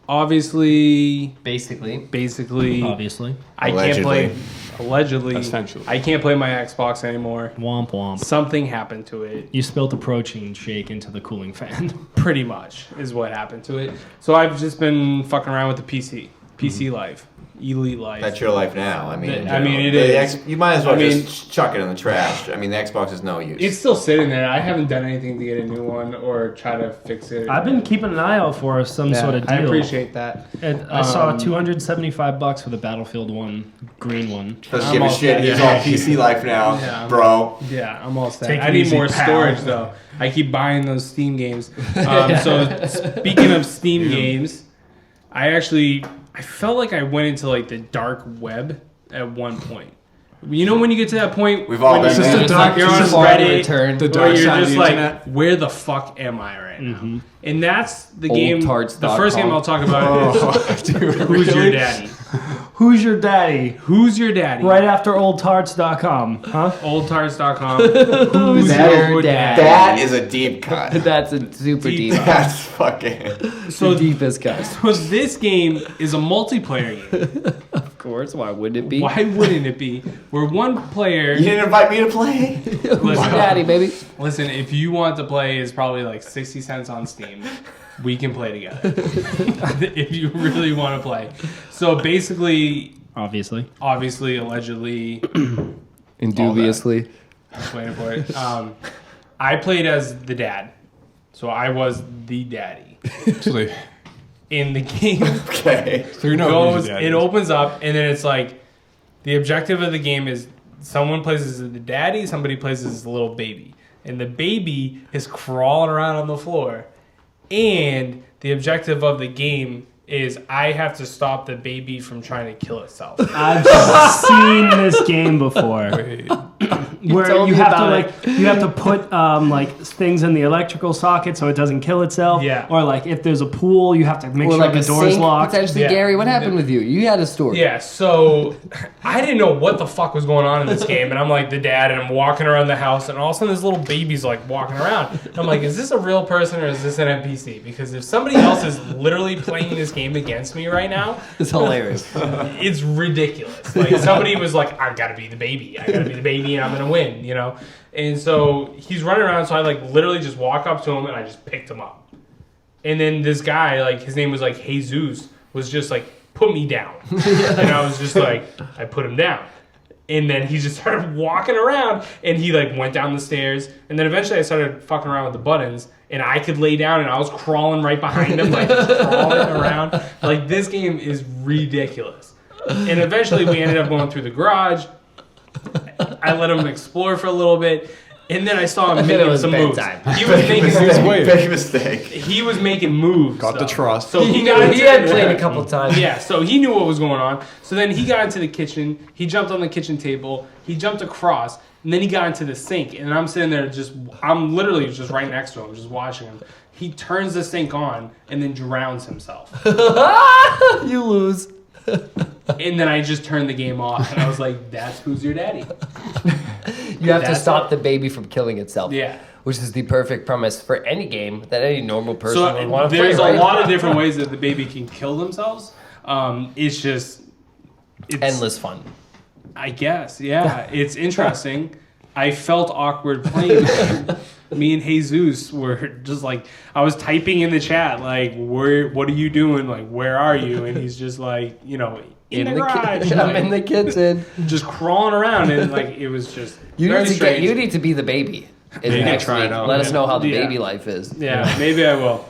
obviously, Basically, basically, Obviously. I Allegedly. can't play. allegedly, Essentially. I can't play my Xbox anymore. Womp womp. Something happened to it. You spilt a protein shake into the cooling fan. Pretty much is what happened to it. So I've just been fucking around with the PC life, elite life. That's your life now. I mean, it is. You might as well just chuck it in the trash. I mean, the Xbox is no use. It's still sitting there. I haven't done anything to get a new one or try to fix it. I've been keeping an eye out for some sort of deal. I appreciate that. And I saw $275 for the Battlefield 1 green one. Doesn't give a shit. He's all PC life now, bro. Yeah, I'm all set. Take it I need easy, more pal. storage though. I keep buying those Steam games. So speaking of Steam games, I felt like I went into like the dark web at one point. You know when you get to that point, We've all been there. you're on Reddit, The or dark you're side of just the like, internet. where the fuck am I right now? And that's the game. Oldtarts.com. The first game I'll talk about is Who's Your Daddy? Who's your daddy? Who's your daddy? Right after oldtarts.com, huh? Oldtarts.com. Who's your daddy? That is a deep cut. That's a super deep. That's fucking. So deepest cut. So this game is a multiplayer game. Of course. Why wouldn't it be? Why wouldn't it be? Where one player. You didn't invite me to play. Who's your daddy, baby? Listen, if you want to play, it's probably like 60 cents on Steam. We can play together. If you really want to play. So basically, Obviously, allegedly, Indubiously. just waiting for it. I played as the dad. So I was the daddy. Actually, In the game, Okay. so you know who's it opens up, and then it's like, the objective of the game is someone plays as the daddy, somebody plays as the little baby. And the baby is crawling around on the floor. And the objective of the game is I have to stop the baby from trying to kill itself. I've seen this game before. Where told you me have to about you have to put things in the electrical socket so it doesn't kill itself. Yeah. Or like if there's a pool, you have to make Or sure like the a door's sink, locked. potentially. Yeah. Gary, what happened with you? You had a story. Yeah, so I didn't know what the fuck was going on in this game, and I'm like the dad, and I'm walking around the house, and all of a sudden this little baby's like walking around. And I'm like, is this a real person or is this an NPC? Because if somebody else is literally playing this game against me right now, It's hilarious. it's ridiculous. Like somebody was like, I gotta be the baby, and I'm gonna win, you know? And so he's running around, so I like literally just walk up to him and I just picked him up. And then this guy, like his name was like Jesus, was just like, put me down. And I was just like, I put him down. And then he just started walking around, and he like went down the stairs, and then eventually I started fucking around with the buttons, and I could lay down, and I was crawling right behind him, like just crawling around. Like this game is ridiculous. And eventually we ended up going through the garage. I let him explore for a little bit, and then I saw him making some moves. He was making Big mistake. he was making moves. Got the though. trust. So He got had played a couple times. yeah, so he knew what was going on. So then he got into the kitchen. He jumped on the kitchen table. He jumped across, and then he got into the sink. And I'm sitting there I'm literally just right next to him, just watching him. He turns the sink on and then drowns himself. You lose. And then I just turned the game off, and I was like, that's Who's Your Daddy? You have to That's stop the baby from killing itself. Yeah. Which is the perfect premise for any game that any normal person So would want to play. there's a right? lot of different ways that the baby can kill themselves. It's endless fun. I guess, yeah. It's interesting. I felt awkward playing the game. Me and Jesus were just like, I was typing in the chat, like, what are you doing? Like, where are you? And he's just like, you know, in the garage. I'm like, in the kitchen. just crawling around. And like, it was just You very need to strange. you need to be the baby. Maybe Next try it week. out. Let us know how the Yeah. baby life is. Yeah, maybe I will.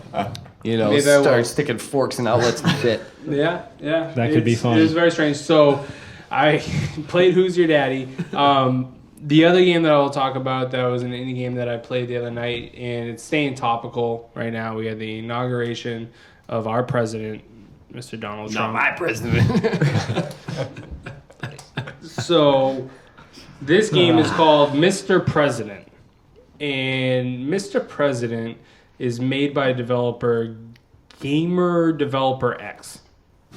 You know, Maybe I will. start sticking forks and outlets and shit. Yeah. That could be fun. It was very strange. So I played Who's Your Daddy. The other game that I'll talk about that was an indie game that I played the other night, and it's staying topical right now. We had the inauguration of our president, Mr. Donald Trump. Not my president. So this game is called Mr. President. And Mr. President is made by developer Gamer Developer X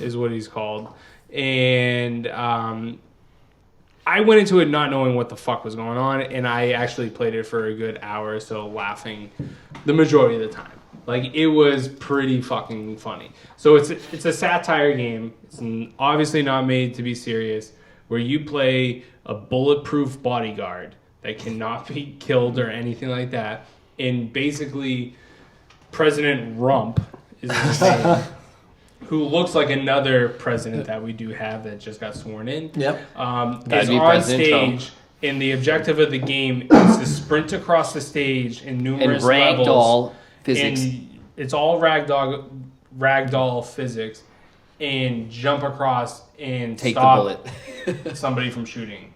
is what he's called. And I went into it not knowing what the fuck was going on, and I actually played it for a good hour or so, laughing the majority of the time. Like, it was pretty fucking funny. So it's a satire game. It's obviously not made to be serious, where you play a bulletproof bodyguard that cannot be killed or anything like that. And basically, President Rump is his name, who looks like another president that we do have that just got sworn in. Yep. Is be on President Trump. stage, and the objective of the game is to sprint across the stage in And numerous levels. ragdoll physics. And it's all ragdoll physics, and jump across and Take the stop bullet. somebody from shooting.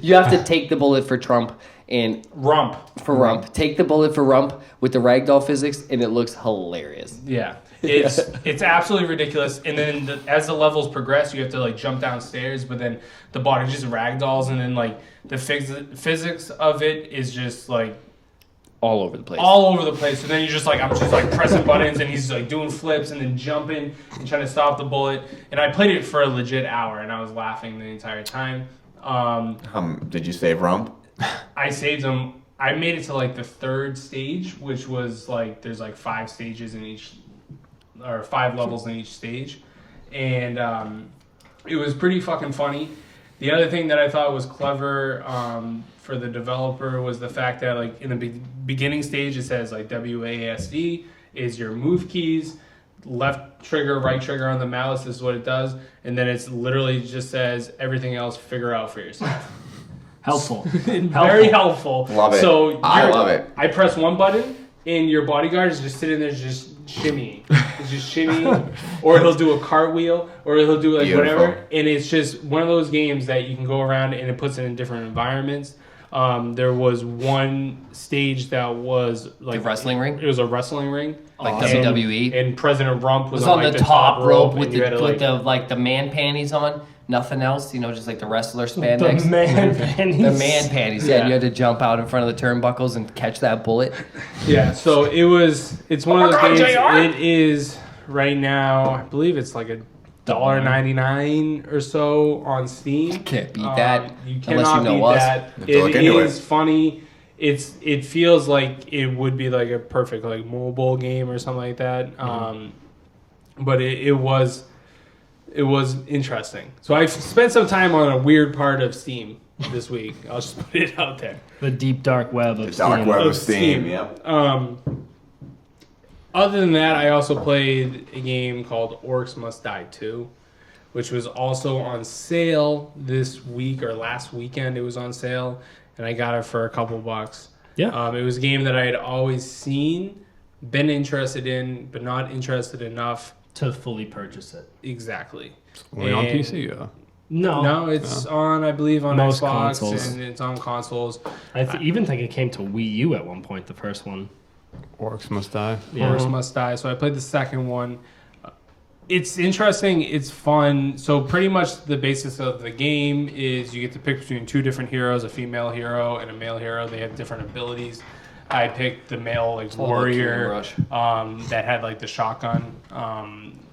You have to take the bullet for Trump and Rump. for Rump. Take the bullet for Rump with the ragdoll physics, and it looks hilarious. Yeah. It's absolutely ridiculous. And then as the levels progress, you have to like jump downstairs, but then the body just ragdolls, and then like the physics of it is just like All over the place. all over the place. So then you're just like, I'm just like pressing buttons, and he's like doing flips and then jumping and trying to stop the bullet. And I played it for a legit hour, and I was laughing the entire time. Did you save Rump? I saved him. I made it to like the third stage, which was like there's like 5 stages in each, or 5 levels in each stage, and it was pretty fucking funny. The other thing that I thought was clever for the developer was the fact that like in the beginning stage it says like WASD is your move keys, left trigger, right trigger on the mouse is what it does, and then it's literally just says everything else figure out for yourself. Helpful. Very helpful. Love it. So I love it. I press one button, and your bodyguard is just sitting there, just shimmying. He's just shimmying, or he'll do a cartwheel, or he'll do like Beautiful. whatever. And it's just one of those games that you can go around, and it puts it in different environments. There was one stage that was like The wrestling ring? It was a wrestling ring, Like And- WWE. And President Rump It was was on like, the top rope with and you had to, like, the man panties on. Nothing else, just like the wrestler The spandex. man panties. The man panties. Yeah, Yeah. you had to jump out in front of the turnbuckles and catch that bullet. Yeah, so it's one of those games. It is right now, I believe it's like $1.99 or so on Steam. Can't beat that You unless cannot you know beat us. that. Have to look It into is funny. It feels like it would be like a perfect like mobile game or something like that. But it was interesting. So I've spent some time on a weird part of Steam this week. I'll just put it out there. The deep dark web of The dark Steam. web Of of Steam. Steam. Yep. Other than that, I also played a game called Orcs Must Die 2, which was also on sale this week or last weekend. It was on sale, and I got it for a couple bucks. Yeah. It was a game that I had always seen, been interested in, but not interested enough. To fully purchase it. Exactly. Only on And- PC, yeah. No, it's on, I believe, on Most Xbox, consoles. and it's on consoles. I even think it came to Wii U at one point, the first one. Orcs Must Die. Yeah. Horse Must Die. So I played the second one. It's interesting. It's fun. So pretty much the basis of the game is you get to pick between 2 different heroes, a female hero and a male hero. They have different abilities. I picked the male like all about Kingdom warrior Rush. that had like the shotgun,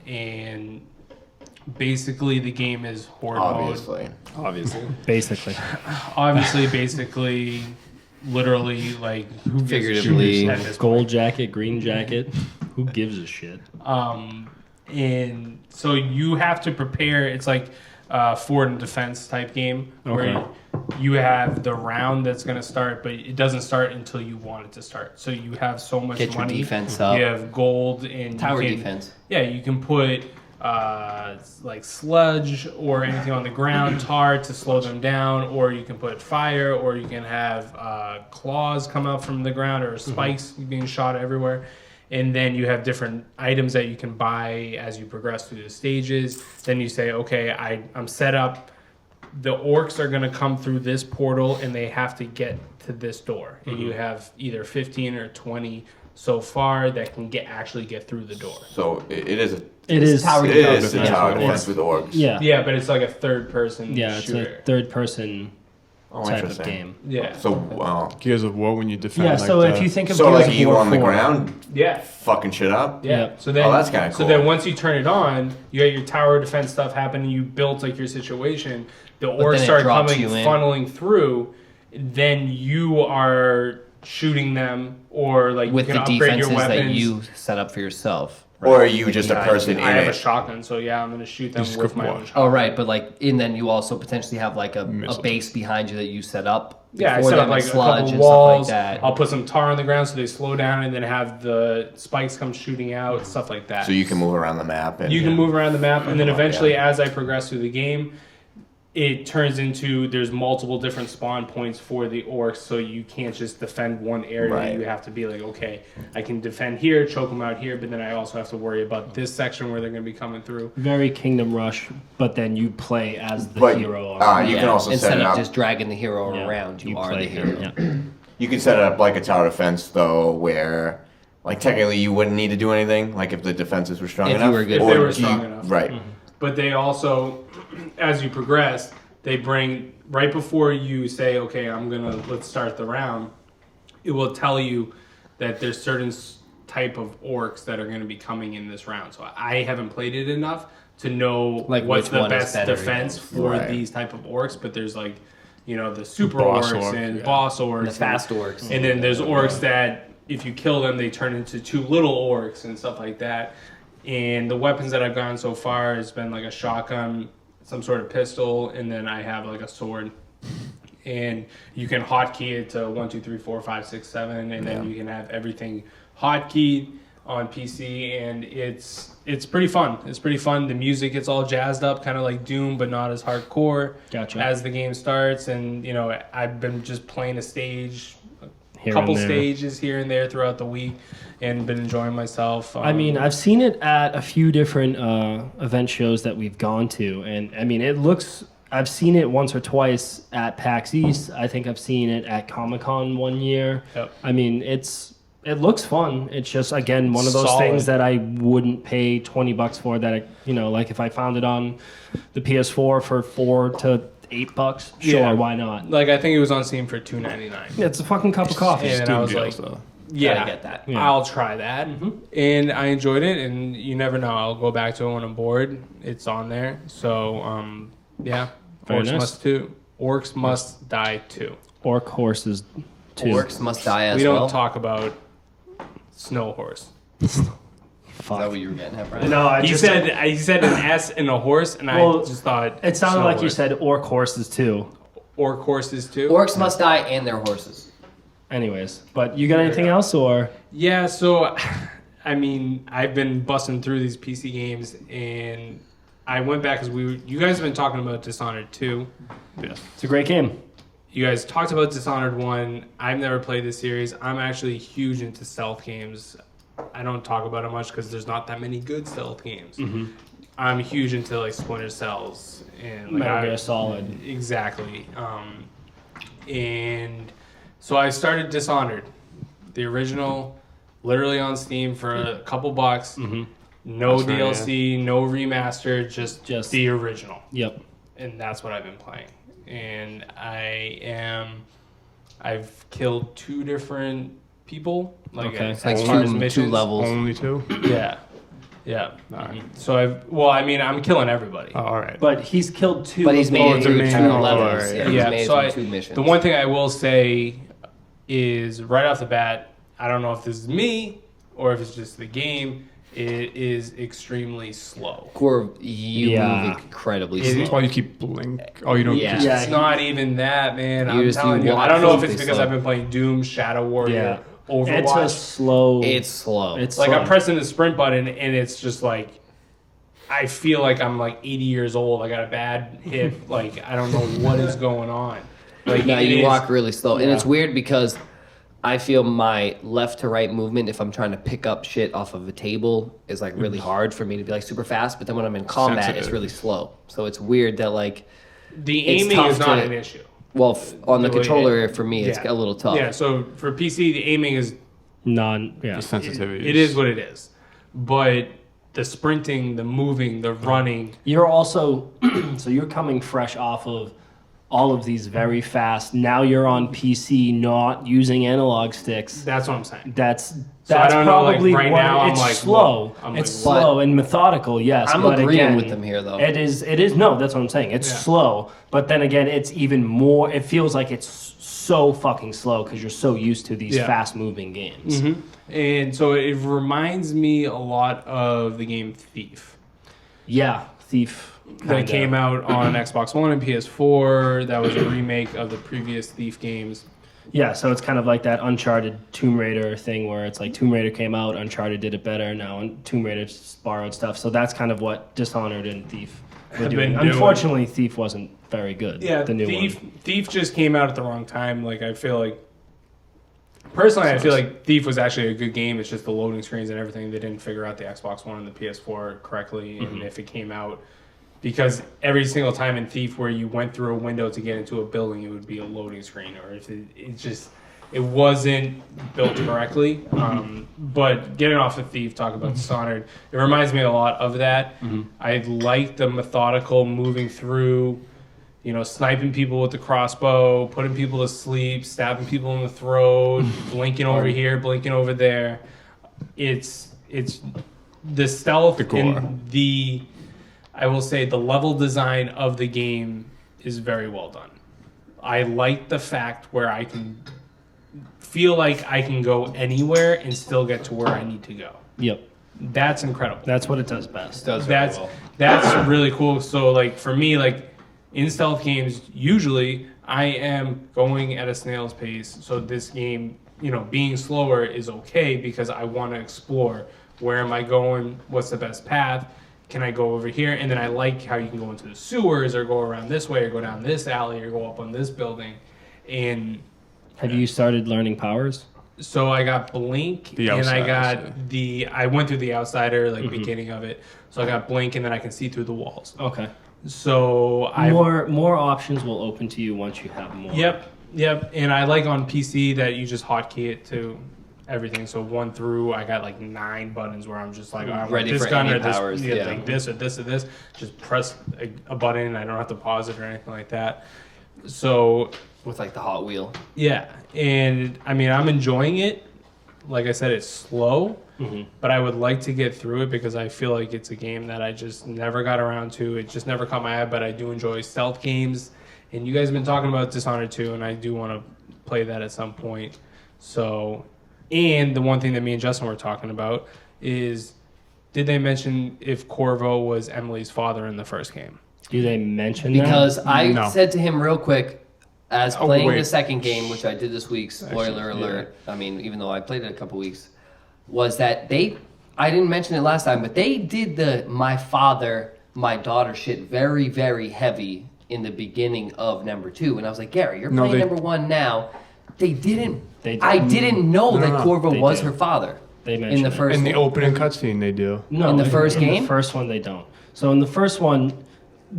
and basically the game is horde mode. Obviously. Basically. Basically, literally like who gives a Figuratively. shit at this Gold jacket, green jacket. Who gives a shit? And so you have to prepare. It's like a forward and defense type game where Okay. you have the round that's going to start, but it doesn't start until you want it to start. So you have so much Get your money. defense up. You have gold and Tower you can, defense. Yeah, you can put like sludge or anything on the ground, tar to slow them down, or you can put fire, or you can have claws come out from the ground, or spikes being shot everywhere. And then you have different items that you can buy as you progress through the stages. Then you say, okay, I'm set up. The orcs are going to come through this portal, and they have to get to this door. And you have either 15 or 20 so far that can actually get through the door. So it is a It is. tower it defense. is a Yeah. tower defense with orcs. Yeah. Yeah, but it's like a third-person Yeah, it's shooter. a third person Oh, type of interesting. game. Yeah. So wow. Gears of War when you defend. Yeah, like so if the- you think of So Gears like of you War on the 4, ground, Yeah. fucking shit up. Yeah. Yeah. So then, Oh, that's kinda So cool. then once you turn it on, you got your tower defense stuff happening. You built like your situation. The then orcs it start drops coming, you in. funneling through. Then you are shooting them, or like With you the can upgrade your defenses weapons. that you set up for yourself. Or are you just a person in I have a it? shotgun, so yeah, I'm gonna shoot them just with go my for own it. shotgun. Oh, right, but like, and then you also potentially have like a Missile. base behind you that you set up. Yeah, I before set them up like and a sludge couple and walls. stuff like that. I'll put some tar on the ground so they slow down, and then have the spikes come shooting out, stuff like that. So you can move around the map. And, You can move around the map, and then Yeah. eventually, as I progress through the game, it turns into there's multiple different spawn points for the orcs, so you can't just defend one area. Right. You have to be like, okay, I can defend here, choke them out here, but then I also have to worry about this section where they're going to be coming through. Very Kingdom Rush, but then you play as the But, hero. you can also set instead it of up. just dragging the hero Yeah. around, you are play the hero. Yeah. You can set it up like a tower defense, though, where, like, technically you wouldn't need to do anything, like if the defenses were strong If you enough. were good. If they Or were do strong you- enough. Right. But they also, as you progress, they bring, right before you say, okay, let's start the round, it will tell you that there's certain type of orcs that are going to be coming in this round. So I haven't played it enough to know Like what's which the one is best better, defense yeah. for Right. these type of orcs, but there's like, the super Boss orcs orc, and yeah. boss orcs. The and- fast orcs. and then there's orcs that if you kill them, they turn into two little orcs and stuff like that. And the weapons that I've gotten so far has been like a shotgun, some sort of pistol, and then I have like a sword. And you can hotkey it to 1, 2, 3, 4, 5, 6, 7, and then you can have everything hotkeyed on PC, and it's pretty fun. It's pretty fun. The music gets all jazzed up, kind of like Doom, but not as hardcore. Gotcha. As the game starts, and I've been just playing a stage, Here couple and there. stages here and there throughout the week, and been enjoying myself. I mean, I've seen it at a few different event shows that we've gone to, and I mean, it looks. I've seen it once or twice at PAX East. I think I've seen it at Comic-Con one year. Yep. I mean, it looks fun. It's just, again, one of those Solid. things that I wouldn't pay $20 for. That like if I found it on the PS4 for $4 to $8, sure, Yeah. why not? like I think it was on Steam for $2.99. It's a fucking cup of coffee. And I was like, yeah, Gotta get that. Yeah. I'll try that. And I enjoyed it, and you never know. I'll go back to it when I'm bored. It's on there. So, yeah. Very nice. Orcs must die too. Orc horses, too. Orcs must die as We don't well. talk about snow horse. Is that Fuck. what you were getting at, Brian? No, I He just said an S and a horse, and Well, I just thought it sounded snow like you horse. said orc horses too. orc horses too. Orcs must die and their horses. Anyways, but you got anything else or? Yeah, so I mean, I've been busting through these PC games, and I went back because you guys have been talking about Dishonored 2. Yes. It's a great game. You guys talked about Dishonored 1. I've never played this series. I'm actually huge into stealth games. I don't talk about it much because there's not that many good stealth games. I'm huge into like Splinter Cells and like Metal Gear Solid. Exactly. And so I started Dishonored, the original, literally on Steam for a couple bucks. No That's right, DLC, no remaster, just the original. Yep. And that's what I've been playing. And I've killed 2 different people. Like Okay. as Like far as two missions. levels. Only 2? Yeah. Yeah. Alright. So I'm killing everybody. Oh, all right. But he's killed 2. But he's made it it's through a 2 main- levels. oh, Yeah, yeah. he's Yeah, made it so through 2 missions. The one thing I will say is right off the bat, I don't know if this is me or if it's just the game, it is extremely slow. Core, you Yeah. move incredibly It- That's slow. why you keep blink. Oh, you don't. Yeah. just- Yeah. It's not even that, man. You I'm just- telling you you. walk I don't know if it's physically because slow. I've been playing Doom, Shadow Warrior, Overwatch. It's a slow. It's slow. It's like slow. I'm pressing the sprint button and it's just like I feel like I'm like 80 years old. I got a bad hip. Like I don't know what is going on. Like No, it you is- walk really slow. And Yeah. it's weird because I feel my left to right movement, if I'm trying to pick up shit off of a table, is like really hard for me to be like super fast. But then when I'm in combat, it's Sensitive. really slow. So it's weird that like, The it's aiming tough is not to- an issue. well, on the The way controller for me, it's Yeah. a little tough. Yeah, so for PC, the aiming is Yeah. The sensitivity. it is what it is, but the sprinting, the moving, the running. You're also so you're coming fresh off of all of these very fast. Now you're on PC, not using analog sticks. That's what I'm saying. That's So I that's don't know, like, probably right what now, I'm it's like, slow. whoa. I'm It's like, slow and methodical, yes. I'm but agreeing again, with them here, though. It is no, that's what I'm saying. It's Yeah. slow, but then again, it's even more. It feels like it's so fucking slow because you're so used to these fast-moving games. Mm-hmm. And so it reminds me a lot of the game Thief. Yeah, Thief. That came out on Xbox One and PS4. That was a remake of the previous Thief games. Yeah, so it's kind of like that Uncharted Tomb Raider thing where it's like Tomb Raider came out, Uncharted did it better, now Tomb Raider borrowed stuff. So that's kind of what Dishonored and Thief were doing. Unfortunately, Thief wasn't very good. Yeah, the new Thief just came out at the wrong time. Like, I feel like... Personally, I feel like Thief was actually a good game. It's just the loading screens and everything. They didn't figure out the Xbox One and the PS4 correctly. And if it came out... Because every single time in Thief where you went through a window to get into a building, it would be a loading screen, or if it wasn't built correctly. But getting off of Thief, talk about Dishonored, it reminds me a lot of that. I like the methodical moving through, sniping people with the crossbow, putting people to sleep, stabbing people in the throat, blinking over here, blinking over there. It's the stealth and I will say the level design of the game is very well done. I like the fact where I can feel like I can go anywhere and still get to where I need to go. Yep. That's incredible. That's what it does best. That's really cool. So like for me, like in stealth games, usually I am going at a snail's pace. So this game, being slower is okay because I want to explore. Where am I going? What's the best path? Can I go over here? And then I like how you can go into the sewers or go around this way or go down this alley or go up on this building. And have you started learning powers? So I got Blink and I went through the Outsider, beginning of it. So I got Blink and then I can see through the walls. Okay. So more options will open to you once you have more. Yep. And I like on PC that you just hotkey it to everything. So 1 through, I got 9 buttons where I'm just like, I'm ready this for gun any or this, powers. like this or this or this. Just press a button and I don't have to pause it or anything like that. So with the Hot Wheel. Yeah, and I mean I'm enjoying it. Like I said, it's slow, but I would like to get through it because I feel like it's a game that I just never got around to. It just never caught my eye, but I do enjoy stealth games. And you guys have been talking about Dishonored 2, and I do want to play that at some point. So... And the one thing that me and Justin were talking about is, did they mention if Corvo was Emily's father in the first game? Do they mention because that? I said to him real quick, as playing the second game, which I did this week, spoiler alert, I mean, even though I played it a couple weeks, was that I didn't mention it last time, but they did the my father, my daughter shit very, very heavy in the beginning of number 2. And I was like, Gary, you're playing number 1 now. They didn't. I didn't know that Corvo was her father. They mentioned in the first in the opening cutscene. They do. No, in the first game. In the first one, they don't. So in the first one,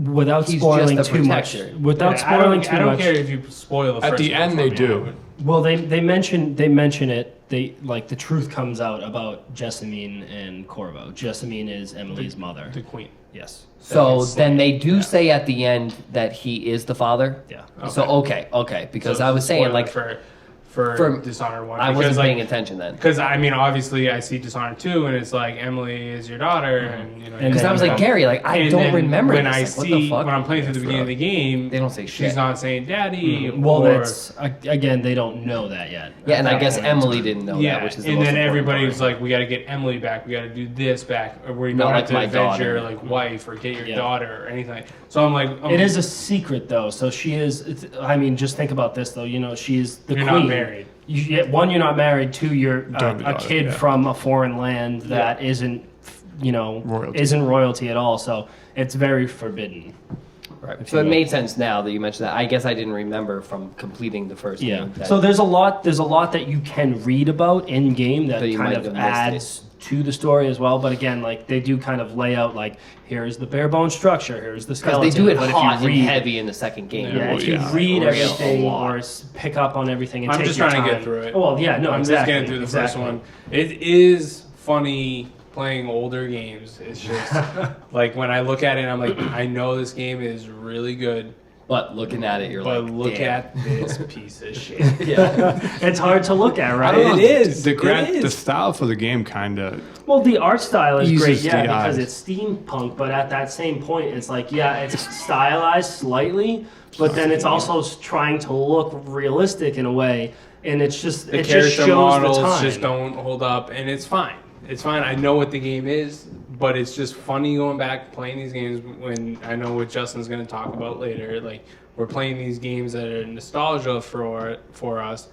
without spoiling too much, I don't care if you spoil the first. At the end, they do. Well, they mention it. They the truth comes out about Jessamine and Corvo. Jessamine is Emily's mother, the queen. Yes. So then they do say at the end that he is the father. Yeah. Okay. So okay, because I was saying for Dishonored 1. I wasn't paying attention then. Because, I mean, obviously, I see Dishonored 2, and it's like, Emily is your daughter, and, Because I was like, Gary, I don't remember when this. When I'm playing through the beginning of the game, they don't say shit. She's not saying daddy. Well, that's, again, they don't know that yet. Yeah, and I guess Emily didn't know that, which is the most important part. And then everybody was like, we got to get Emily back, we got to do this back, or we're going to avenge your wife, or get your daughter, or anything. So I'm like... It is a secret, though, so she is... I mean, just think about this, though. She's the queen. You're not married. One, you're not married. 2, you're a kid from a foreign land that isn't, royalty. Isn't royalty at all. So it's very forbidden. Right. So it made sense now that you mentioned that. I guess I didn't remember from completing the first game. So there's a lot that you can read about in game that kind of adds to the story as well. But again, they do kind of lay out here's the bare bone structure, here's the skeleton. Because they do it hot and heavy in the second game. Yeah, if you read everything or pick up on everything and I'm take just your trying time. to get through it. Well, yeah, no, I'm exactly. just getting through the first one. It is funny playing older games. It's just when I look at it, I'm like, I know this game is really good. But looking at it, you're but like, look damn. at this piece of shit. It's hard to look at, right? It is. The style for the game kind of... Well, the art style is great, because eyes. it's steampunk, but at that same point, it's it's stylized slightly, but then it's also trying to look realistic in a way, and it just shows models the time. just don't hold up, and it's fine. It's fine. I know what the game is, but it's just funny going back playing these games when I know what Justin's going to talk about later. Like, we're playing these games that are nostalgia for us,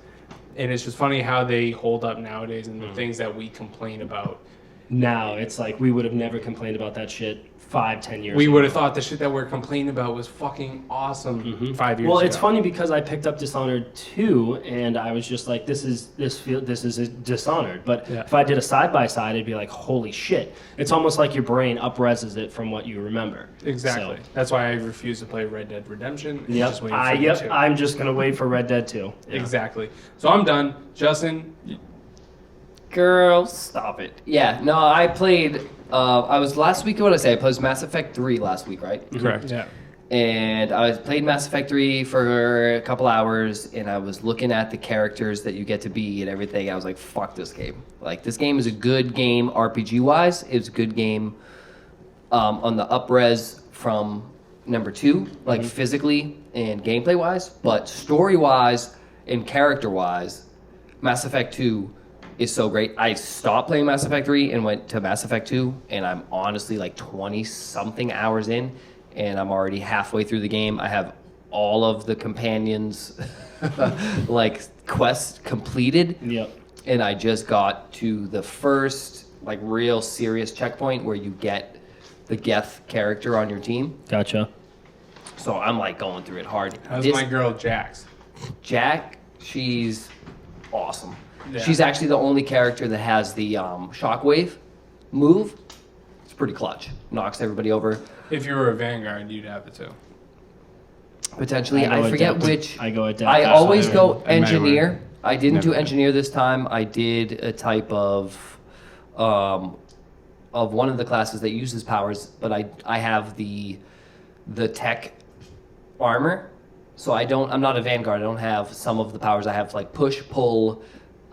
and it's just funny how they hold up nowadays and the things that we complain about. Now it's like we would have never complained about that shit 5-10 years We ago. would have thought the shit that we're complaining about was fucking awesome 5 years ago. Well, it's funny because I picked up Dishonored 2 and I was just like, this is a Dishonored. But if I did a side by side, it'd be like, holy shit! It's almost like your brain up-reses it from what you remember. Exactly. So, That's why I refuse to play Red Dead Redemption. And yep. just wait for the 2. I'm just gonna wait for Red Dead 2. Yeah. Exactly. So I'm done. Justin. Girl, stop it. Yeah, no, I played. I was last week. What did I say? I played Mass Effect 3 last week, right? Correct. Yeah. And I played Mass Effect 3 for a couple hours, and I was looking at the characters that you get to be and everything. I was like, fuck this game. Like, this game is a good game RPG-wise. It's a good game on the up-res from number 2, like physically and gameplay-wise. But story-wise and character-wise, Mass Effect 2 is so great. I stopped playing Mass Effect 3 and went to Mass Effect 2, and I'm honestly like 20-something hours in, and I'm already halfway through the game. I have all of the companions like quests completed. Yep. And I just got to the first like real serious checkpoint where you get the Geth character on your team. Gotcha. So I'm like going through it hard. How's my girl Jax? Jack, she's awesome. Yeah. She's actually the only character that has the shockwave move. It's pretty clutch. Knocks everybody over. If you were a Vanguard, you'd have it too. Potentially. I go I forget adept. which. I go adept. I always go I might engineer. I didn't do Never. engineer this time. I did a type of one of the classes that uses powers, but I have the tech armor. So I'm not a Vanguard. I don't have some of the powers. I have like push, pull.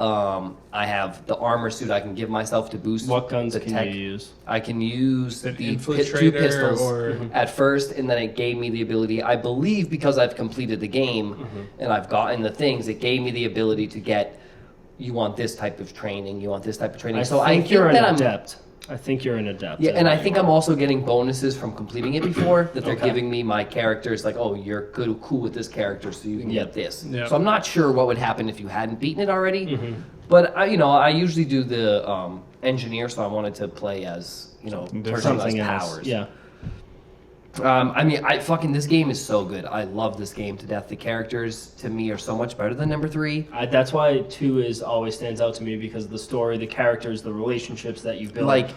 I have the armor suit I can give myself to boost. What guns the can tech. you use? I can use An the two infiltrator pistols or- at first, and then it gave me the ability. I believe because I've completed the game and I've gotten the things, it gave me the ability to get. You want this type of training. You want this type of training. I think you're an adept. I think you're an adept. Yeah, and I think I'm also getting bonuses from completing it before that they're Okay. giving me my characters like, oh, you're cool with this character, so you can get this. Yeah. So I'm not sure what would happen if you hadn't beaten it already, but I usually do the engineer, so I wanted to play as person who has something else. powers. Yeah. This game is so good. I love this game to death. The characters to me are so much better than number 3. That's why 2 always stands out to me because of the story, the characters, the relationships that you build. Like,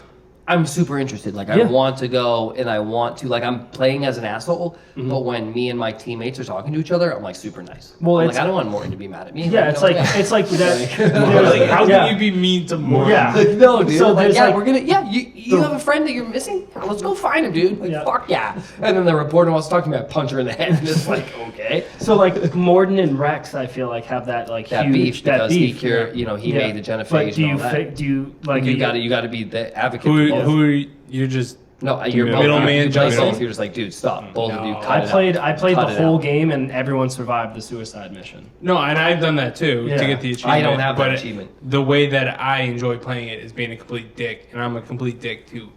I'm super interested. Like, I Yeah. want to go and I want to, like, I'm playing as an asshole, but when me and my teammates are talking to each other, I'm like super nice. Well, I'm it's- like, I don't want Morton to be mad at me. yeah, it's like that. Like, how yeah. can you be mean to Morgan? Yeah. no, dude. So like, there's yeah, like- we're gonna. Yeah, you have a friend that you're missing. Let's go find him, dude. Like, Yeah. fuck yeah. And then the reporter wants to talk to me. I punch her in the head, and it's like, okay. So like Morden and Rex, I feel like have that like That huge beef because he yeah. he made the genophage. But do and you all that. do you like you got to be the advocate. Who for both. are you just No, you're both. Middleman you play Justin? both. You're just like, dude, stop. Both of you. No. Cut I it out. played Cut the it whole out. game and everyone survived the suicide mission. No, and I've done that too Yeah. to get the achievement. I don't have that but achievement. The way that I enjoy playing it is being a complete dick, and I'm a complete dick too.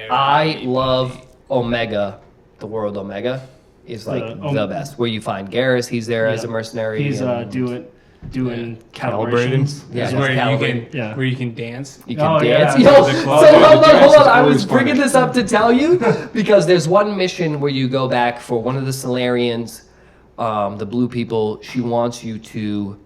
I love Omega, the world Omega is like the best. Where you find Garrus, he's there as a mercenary. He's and doing Calibrating. calibrations. Yeah, Is he's where you calibrating. can Yeah. where you can dance. You can Oh, dance. yeah. Yo, The so club hold on. I always was bringing funny. this up to tell you because there's one mission where you go back for one of the Solarians, the blue people. She wants you to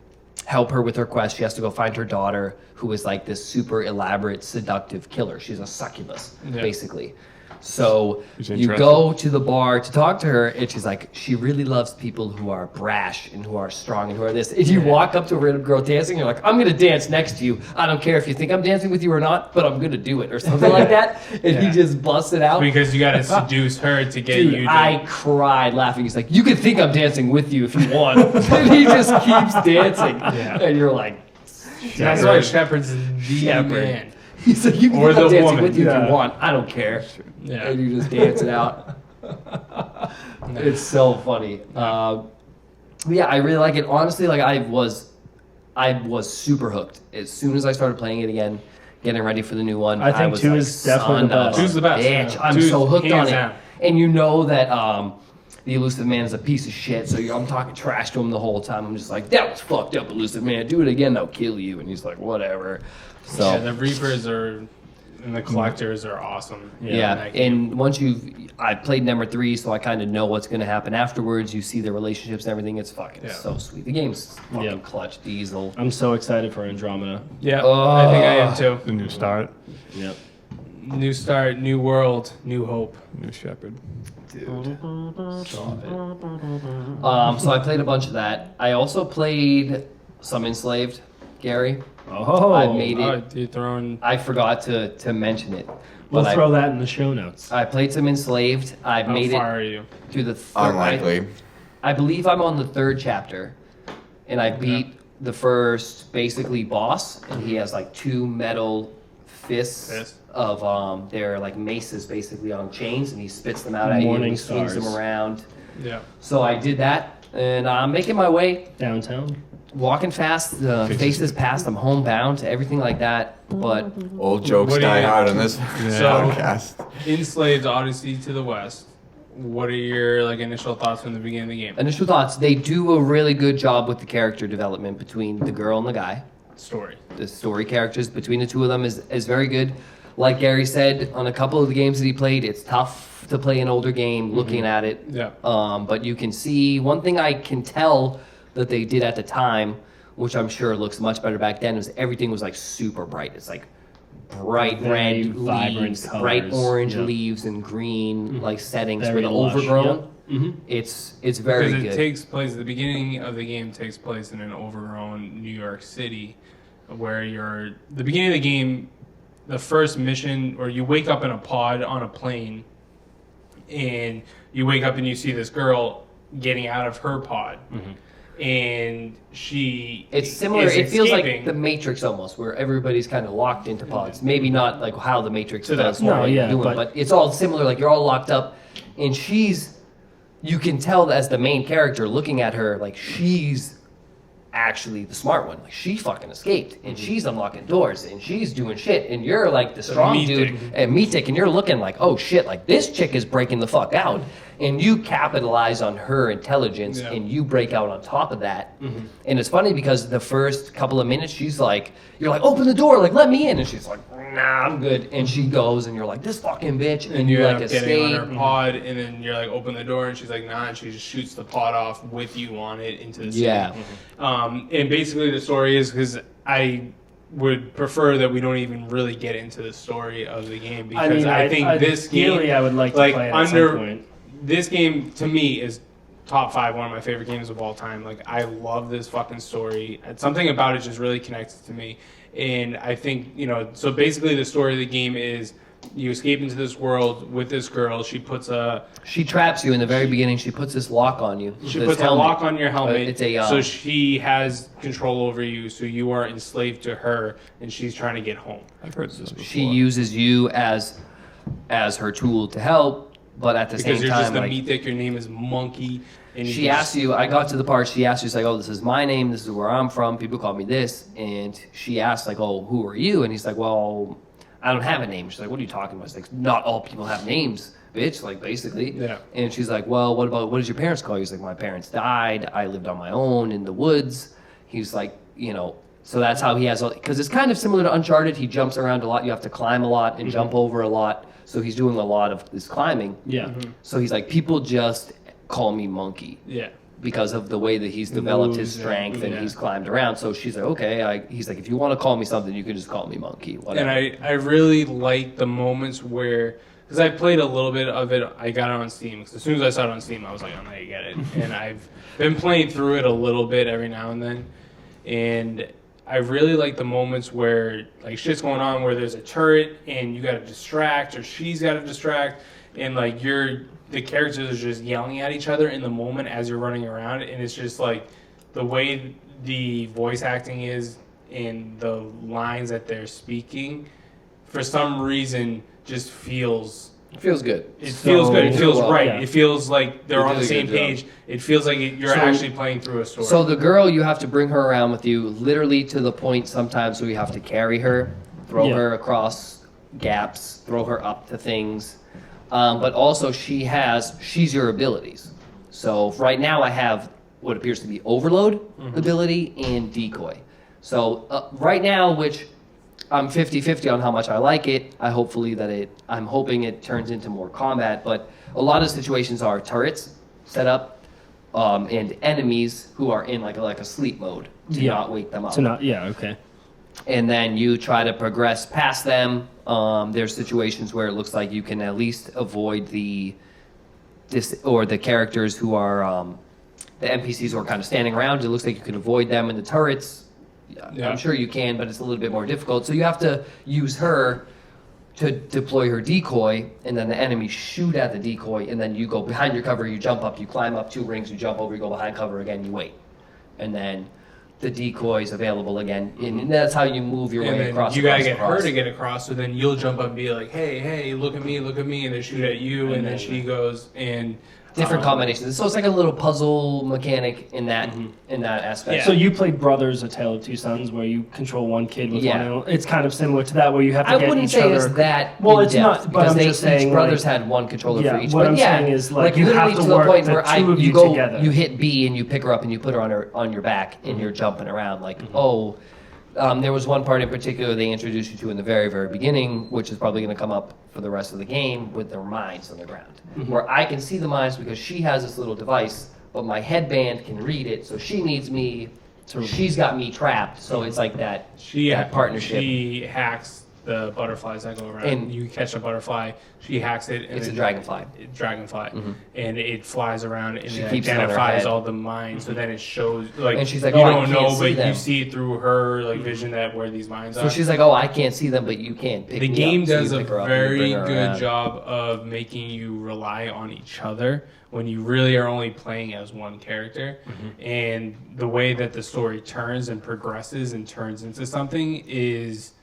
help her with her quest. She has to go find her daughter, who is like this super elaborate, seductive killer. She's a succubus, basically. So She's you interesting. go to the bar to talk to her, and she's like, she really loves people who are brash and who are strong and who are this. If you walk up to a random girl dancing, you're like, I'm going to dance next to you. I don't care if you think I'm dancing with you or not, but I'm going to do it, or something like that. And he just busts it out. Because you got to seduce her to get Dude, you. To, I cried laughing. He's like, you can think I'm dancing with you if you want. And he just keeps dancing. Yeah. And you're like, that's why Shepard's the Shepard. man. he's like, you can Or think I'm the dancing woman. with you if Yeah. you want. I don't care. Yeah. And you just dance it out. It's so funny. Yeah, I really like it. Honestly, like I was super hooked as soon as I started playing it again, getting ready for the new one. I think was 2 like, is definitely the best. 2's the best. Bitch, Yeah. I'm 2's so hooked on hands it. down. And you know that the Elusive Man is a piece of shit, so I'm talking trash to him the whole time. I'm just like, that was fucked up, Elusive Man. Do it again, I'll kill you. And he's like, whatever. So Yeah, the Reapers and the Collectors are awesome. yeah, in that game. and I played number 3, so I kind of know what's going to happen afterwards. You see the relationships and everything. It's fucking so sweet. The game's fucking clutch, Diesel. I'm so excited for Andromeda. Yeah, I think I am too. The new start, Yep. New start, new world, new hope. new shepherd. Stop it. So I played a bunch of that. I also played some Enslaved, Gary. Oh, I made it. Oh, you're throwing. I forgot to mention it. We'll But throw that in the show notes. I played some Enslaved. I How made far it are you? through the third. Unlikely. I believe I'm on the 3rd chapter, and I beat the first basically boss, and he has like 2 metal fists Fist. of they're like maces basically on chains, and he spits them out at you, and Morning he swings them stars. around. Yeah. So I did that, and I'm making my way, Downtown. walking fast, faces past, I'm homebound, everything like that. But Old jokes What do you- die hard on this So- podcast. Enslaved Odyssey to the West. What are your initial thoughts from the beginning of the game? initial thoughts, they do a really good job with the character development between the girl and the guy. Story. The story characters between the two of them is very good. Like Gary said, on a couple of the games that he played, it's tough to play an older game looking at it. Yeah. But you can see, one thing I can tell that they did at the time, which I'm sure looks much better back then, is everything was like super bright. It's like bright Very red vibrant leaves, bright colors. orange Yeah. leaves and green like settings Very for the lush, overgrown. yeah. Mhm. It's very Because it good. takes place, the beginning of the game takes place in an overgrown New York City where the beginning of the game, the first mission, or you wake up in a pod on a plane and you wake up and you see this girl getting out of her pod. And she It's similar. is It feels like escaping. the Matrix almost, where everybody's kind of locked into pods. Maybe not like how the Matrix To that does. point. what No, you're yeah, doing, but- but it's all similar. Like you're all locked up, and you can tell as the main character looking at her, like she's actually the smart one. Like she fucking escaped, and she's unlocking doors, and she's doing shit, and you're like the strong dude meat-dick. and meat-dick, and you're looking like, oh shit, like this chick is breaking the fuck out, and you capitalize on her intelligence, Yeah. and you break out on top of that. And it's funny because the first couple of minutes, she's like, you're like, open the door, like let me in, and she's like, nah, I'm good, and she goes, and you're like, this fucking bitch, and you like end up getting on escape. her pod, and then you're like, open the door, and she's like, nah, and she just shoots the pod off with you on it into the city. Yeah. And basically the story is, because I would prefer that we don't even really get into the story of the game, because I think this ideally, game, I would like to like, play it at under- some point. this game to me is top 5, one of my favorite games of all time. Like, I love this fucking story. And something about it just really connects to me. And I think, so basically the story of the game is you escape into this world with this girl. She Traps you in the very beginning. She puts this lock on you. She this puts a helmet. lock on your helmet, It's a so she has control over you, so you are enslaved to her, and she's trying to get home. I've heard this before. she uses you as her tool to help, but at the Because same you're just time, a like, meat dick, your name is Monkey. And you she can asks you, I got to the part, she asked you, she's like, oh, this is my name, this is where I'm from, people call me this, and she asks, like, oh, who are you? And he's like, well, I don't have a name. She's like, what are you talking about? She's like, not all people have names, bitch, like, basically. Yeah. And she's like, well, what did your parents call you? He's like, my parents died, I lived on my own in the woods. He's like, so that's how he has, because it's kind of similar to Uncharted, he jumps around a lot, you have to climb a lot and jump over a lot, so he's doing a lot of this climbing. Yeah. So he's like, people just call me Monkey Yeah. because of the way that he's developed his Moves and- strength and yeah. he's climbed around. So she's like, okay. He's like, if you want to call me something, you can just call me Monkey. Whatever. And I really like the moments where, because I played a little bit of it, I got it on Steam. Because as soon as I saw it on Steam, I was like, I'm going to get it. And I've been playing through it a little bit every now and then. And I really like the moments where, like, shit's going on, where there's a turret and you got to distract, or she's got to distract, and, like, the characters are just yelling at each other in the moment as you're running around. And it's just, like, the way the voice acting is and the lines that they're speaking, for some reason, just feels Feels good. It feels good. It feels well, right. yeah. It feels like they're You on did the a same good job. page. It feels like you're actually playing through a story. So the girl, you have to bring her around with you, literally to the point sometimes where you have to carry her, throw her across gaps, throw her up to things. But also she's your abilities. So right now I have what appears to be overload ability and decoy. So right now, which I'm 50-50 on how much I like it. I'm hoping it turns into more combat, but a lot of situations are turrets set up, and enemies who are in like a sleep mode to not wake them up. Okay. And then you try to progress past them. There's situations where it looks like you can at least avoid the characters who are the NPCs who are kind of standing around. It looks like you can avoid them in the turrets. I'm sure you can, but it's a little bit more difficult. So you have to use her to deploy her decoy, and then the enemies shoot at the decoy, and then you go behind your cover, you jump up, you climb up 2 rings, you jump over, you go behind cover again, you wait. And then the decoy is available again, and that's how you move your way across. You gotta get her to get across, so then you'll jump up and be like, hey, look at me, and then shoot at you, and then she goes and... Different combinations. So it's like a little puzzle mechanic in that aspect. Yeah. So you played Brothers: A Tale of Two Sons, where you control one kid with one animal. It's kind of similar to that, where you have to get each other. I wouldn't say it's that. Well, it's in-depth, not. But I'm just saying, each brothers had one controller for each. What But I'm saying is, like you literally have to the work point the where two of you you go, together. you hit B and you pick her up and you put her on your back and you're jumping around like there was one part in particular they introduced you to in the very, very beginning, which is probably going to come up for the rest of the game, with their mines on the ground. Where I can see the mines because she has this little device, but my headband can read it, so she needs me. She's got me trapped, so it's like that partnership. She hacks the butterflies that go around. And you catch a butterfly, she hacks it. And it's a dragonfly. And it flies around and She it keeps it on her identifies head. all the mines. So then it shows, like, And she's like, you "Oh, I don't can't know, see but them." you see it through her like vision that where these mines are. So she's like, "Oh, I can't see them, but you can pick The me game up." So does you a pick her up and you very bring her good around. job of making you rely on each other when you really are only playing as one character. And the way that the story turns and progresses and turns into something is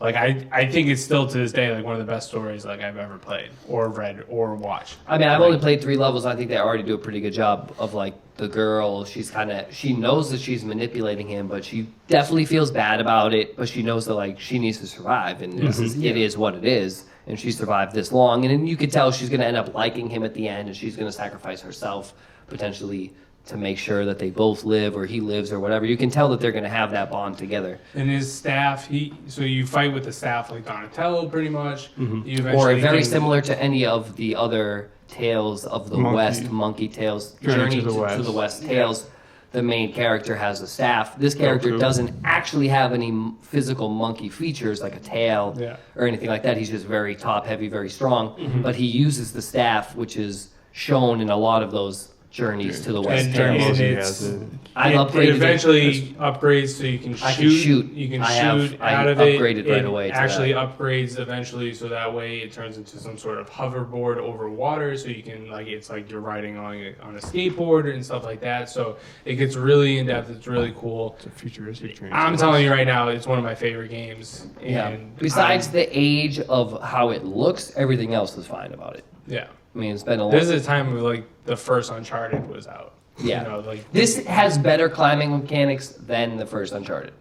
like I think it's still to this day like one of the best stories like I've ever played or read or watched. I mean, I've only played 3 levels. I think they already do a pretty good job of like the girl. She knows that she's manipulating him, but she definitely feels bad about it. But she knows that like she needs to survive, and it is what it is. And she survived this long, and then you could tell she's going to end up liking him at the end, and she's going to sacrifice herself potentially to make sure that they both live or he lives or whatever. You can tell that they're going to have that bond together. And his staff, so you fight with the staff like Donatello pretty much. You Or eventually very can- similar to any of the other Tales of the West, Monkey Tales, Journey to the the West Tales. The main character has a staff. This character doesn't actually have any physical monkey features like a tail or anything like that. He's just very top heavy, very strong. But he uses the staff, which is shown in a lot of those Journeys to the West And Tales. it's- I It upgraded eventually upgrades so you can shoot. I can shoot. You can I have- shoot I out of it. upgraded right It away to actually that. upgrades eventually, so that way it turns into some sort of hoverboard over water. So you can it's like you're riding on a skateboard and stuff like that. So it gets really in depth. It's really cool. It's a futuristic train. I'm telling you right now, it's one of my favorite games. Yeah. And Besides the age of how it looks, everything else is fine about it. yeah, I mean, it's been a long this is a time of like the first Uncharted was out. Yeah. You know, like This has better climbing mechanics than the first Uncharted.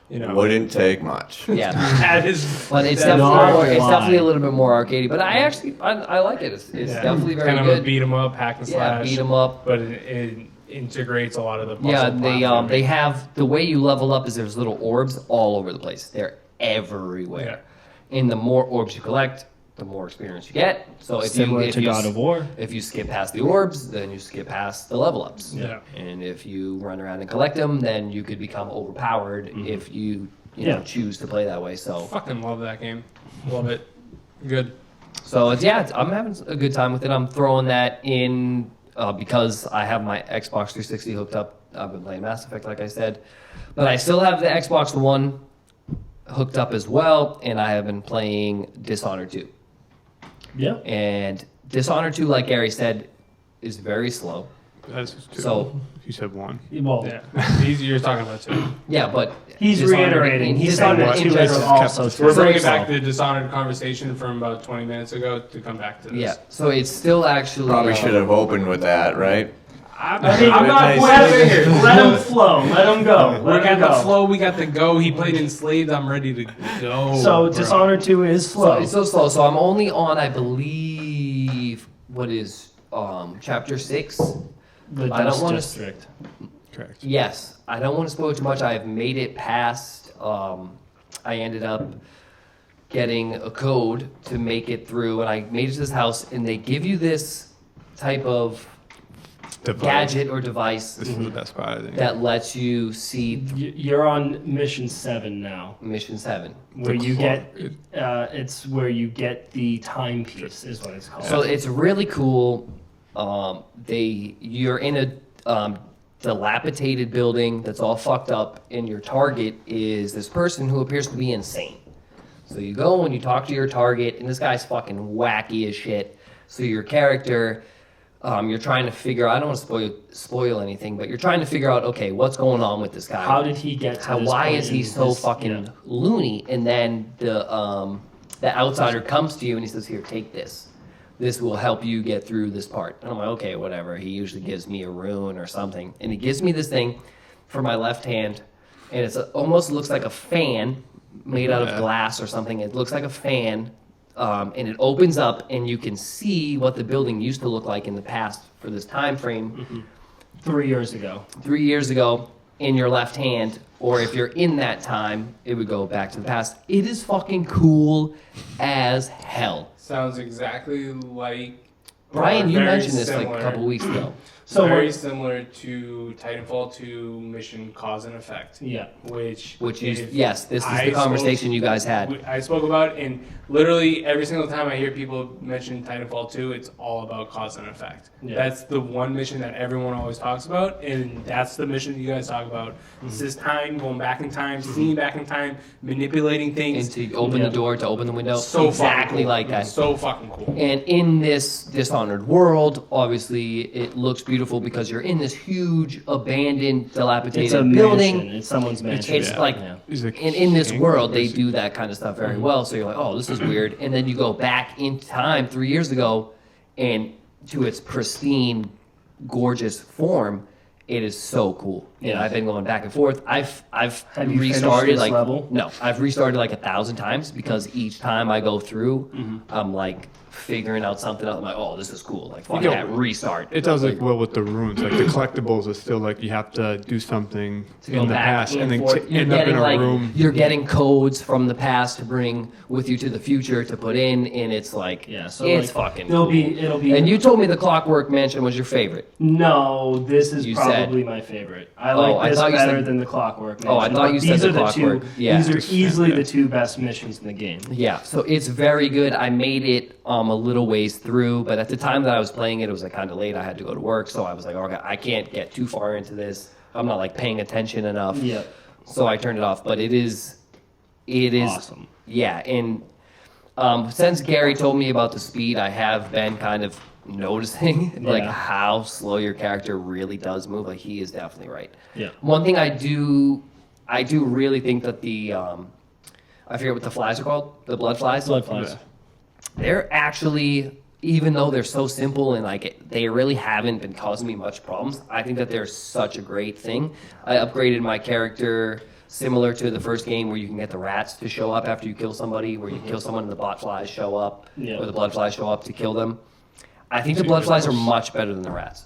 Wouldn't take much. Yeah. that is. But it's that- definitely a little bit more arcadey. But I like it. It's yeah, definitely very kind of good. a beat 'em up, hack and Yeah, slash. beat 'em up. But it integrates a lot of the puzzle Yeah, platforming. they have the way you level up is there's little orbs all over the place. They're everywhere. And the more orbs you collect, the more experience you get. So if Similar you to God of War. if you skip past the orbs, then you skip past the level ups. Yeah. And if you run around and collect them, then you could become overpowered if you choose to play that way. So Fucking love that game. Love it. Good. So I'm having a good time with it. I'm throwing that in because I have my Xbox 360 hooked up. I've been playing Mass Effect, like I said, but I still have the Xbox One hooked up as well, and I have been playing Dishonored 2. Yeah. And Dishonored 2, like Gary said, is very slow. That's two. So you said one. Well, Yeah, you're talking about 2. yeah, but he's Dishonored reiterating. He's Dishonored talking about in 2 is general. also Kept- too. We're So bringing it's back slow. the Dishonored conversation from about 20 minutes ago to come back to this. yeah, so it's still actually Probably should have opened with that, right? I'm mean, not nice. pointing fingers. Let him flow. Let him go. We Let got him the go. flow, we got the go. He played Enslaved. I'm ready to go. So bro. Dishonored 2 is So slow. it's so slow. So I'm only on, I believe, what is chapter 6. The I don't Dust wanna- District. Correct. Yes, I don't want to spoil too much. I've made it past. I ended up getting a code to make it through, and I made it to this house, and they give you this type of gadget or device This is the best part, I think. that lets you see You're on mission 7 now, mission 7. where The you clock. get. It's where you get the timepiece, is what it's called. So it's really cool. You're in a dilapidated building that's all fucked up, and your target is this person who appears to be insane. So you go and you talk to your target, and this guy's fucking wacky as shit. So your character, you're trying to figure out, I don't want to spoil anything, but you're trying to figure out, okay, what's going on with this guy? How did he get to this Why point is he in so his- fucking yeah. loony? And then the outsider comes to you and he says, here, take this. This will help you get through this part. And I'm like, okay, whatever. He usually gives me a rune or something. And he gives me this thing for my left hand. And it almost looks like a fan made out of Yeah. glass or something. It looks like a fan. And it opens up and you can see what the building used to look like in the past for this time frame. 3 years ago. 3 years ago in your left hand, or if you're in that time, it would go back to the past. It is fucking cool as hell. Sounds exactly like. Brian, you very mentioned this like similar. a couple weeks ago. So very similar to Titanfall 2 mission Cause and Effect. Yeah. Which Is if yes, this is I the conversation spoke- you guys had. I spoke about, and literally every single time I hear people mention Titanfall 2, it's all about cause and effect. Yeah. That's the one mission that everyone always talks about, and that's the mission you guys talk about. It's this time, going back in time, seeing back in time, manipulating And things. to open the door, to open the window, So exactly fucking cool. like that. So fucking cool. And in this Dishonored world, obviously, it looks beautiful because you're in this huge, abandoned, dilapidated It's a building. mansion. It's someone's mansion. It's like Yeah. He's a in this king, world or they is he- do that kind of stuff very well. So you're like, oh, this is weird, and then you go back in time 3 years ago, and to its pristine, gorgeous form. It is so cool. And Yeah. I've been going back and forth. I've Have you finished restarted this like level? no, I've restarted like 1,000 times because each time I go through, Mm-hmm. I'm like figuring out something else. I'm like, oh, this is cool. Like fuck You that, know, restart. It does like well with the runes. Like the collectibles are still like you have to do something To go in the back past and then forth. You're end up in getting, a like, room. You're getting codes from the past to bring with you to the future to put in, and it's like, Yeah, so it's like, fucking it'll cool. be And you told me the Clockwork Mansion was your favorite. No, this is You said- probably my favorite. I Oh, like I this thought you better said- than the Clockwork. Oh, I Mansion, thought but you said these the are the Clockwork. two. Yeah. These are Just- easily yeah. the two best missions in the game. Yeah, so it's very good. I made it a little ways through, but at the time that I was playing it, it was like kind of late. I had to go to work, so I was like, okay, I can't get too far into this. I'm not like paying attention enough. Yeah. So I turned it off. But it is Awesome. Yeah, and since Gary told me about the speed, I have been kind of noticing like Yeah. how slow your character really does move. Like he is definitely right. Yeah. One thing I do really think that the I forget what the flies are called, the blood flies. Blood flies. They're actually, even though they're so simple and like they really haven't been causing me much problems, I think that they're such a great thing. I upgraded my character similar to the first game where you can get the rats to show up after you kill somebody, where you kill someone and the bot flies show up, Yeah. or the blood flies show up to kill them. I think the blood flies are much better than the rats.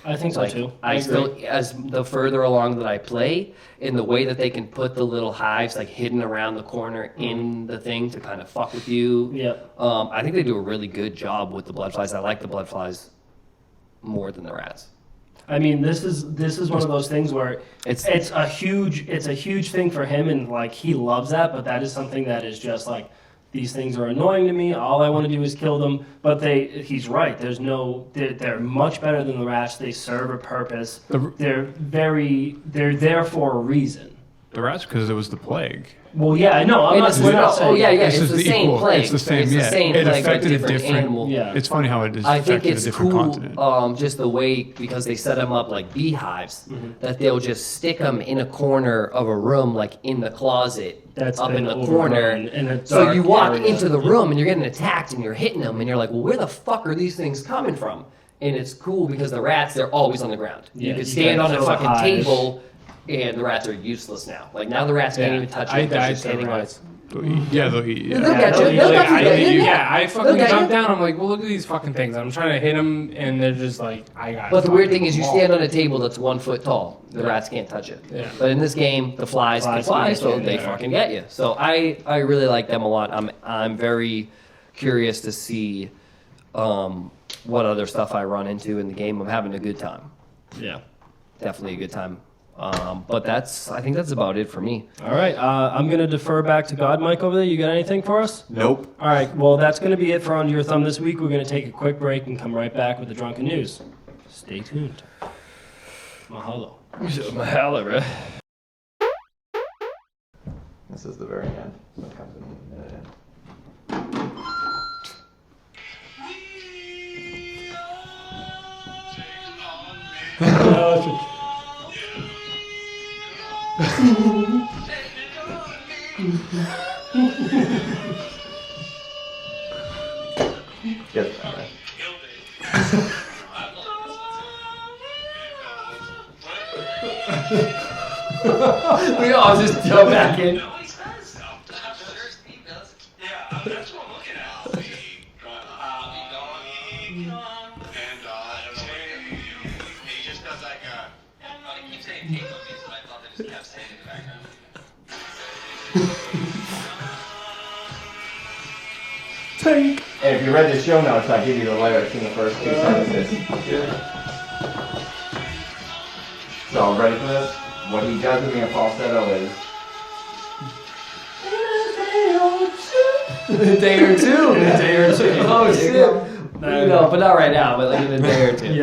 I think so Like, too. I agree. still, as the further along that I play, in the way that they can put the little hives like hidden around the corner in the thing to kind of fuck with you. Yep. I think they do a really good job with the blood flies. I like the blood flies more than the rats. I mean, this is one of those things where It's- it's a huge thing for him, and like he loves that. But that is something that is just like these things are annoying to me. All I want to do is kill them. But he's right. They're much better than the rats. They serve a purpose. They're there for a reason. The rats because it was the plague. Well, yeah, no, I'm And not. it's, We're not saying. oh yeah, It's it's just the same equal. plague. It's the same. It's Yeah, the same it plague, but affected a different different animal. Yeah. It's funny how it is I think affected it's a different cool, continent. just the way, because they set them up like beehives, that they'll just stick them in a corner of a room, like in the closet, That's up been in the overgrown corner. in a So dark you walk area. into the room and you're getting attacked and you're hitting them and you're like, well, where the fuck are these things coming from? And it's cool because the rats, they're always on the ground. Yeah, You could you stand can't on a fill the fucking hive. table and the rats are useless now. Like now the rats can't even touch you I because you're died to standing on it. rats. Yeah, they'll eat. They'll Yeah. get you. they'll They'll eat definitely get you. Yeah, I fucking They'll get jumped you. down. I'm like, well, look at these fucking things. I'm trying to hit them, and they're just like, I got. But the weird thing is, you fucking stand on a table that's 1 foot tall. The rats can't touch it. Yeah. But in this game, the flies can Flies fly, can so get you, they yeah. fucking get you. So I really like them a lot. I'm very curious to see what other stuff I run into in the game. I'm having a good time. Yeah. Definitely a good time. But I think that's about it for me. All right. I'm gonna defer back to God, Mike over there. You got anything for us? Nope. All right. Well, that's gonna be it for Under Your Thumb this week. We're gonna take a quick break and come right back with the drunken news. Stay tuned. Mahalo. Mahalo, bro. This is the very end. So it comes in a minute. Get that right. We all just jump back in. Yeah, that's what I'm looking at. He just does like a. I keep saying pink cookies, but I thought they just kept saying in the background. Tank. And if you read the show notes, I give you the lyrics in the first two sentences. So, ready for this? What he does with me in falsetto is. A day or two. A day or two. Oh shit. No, but not right now. But like in a day or two.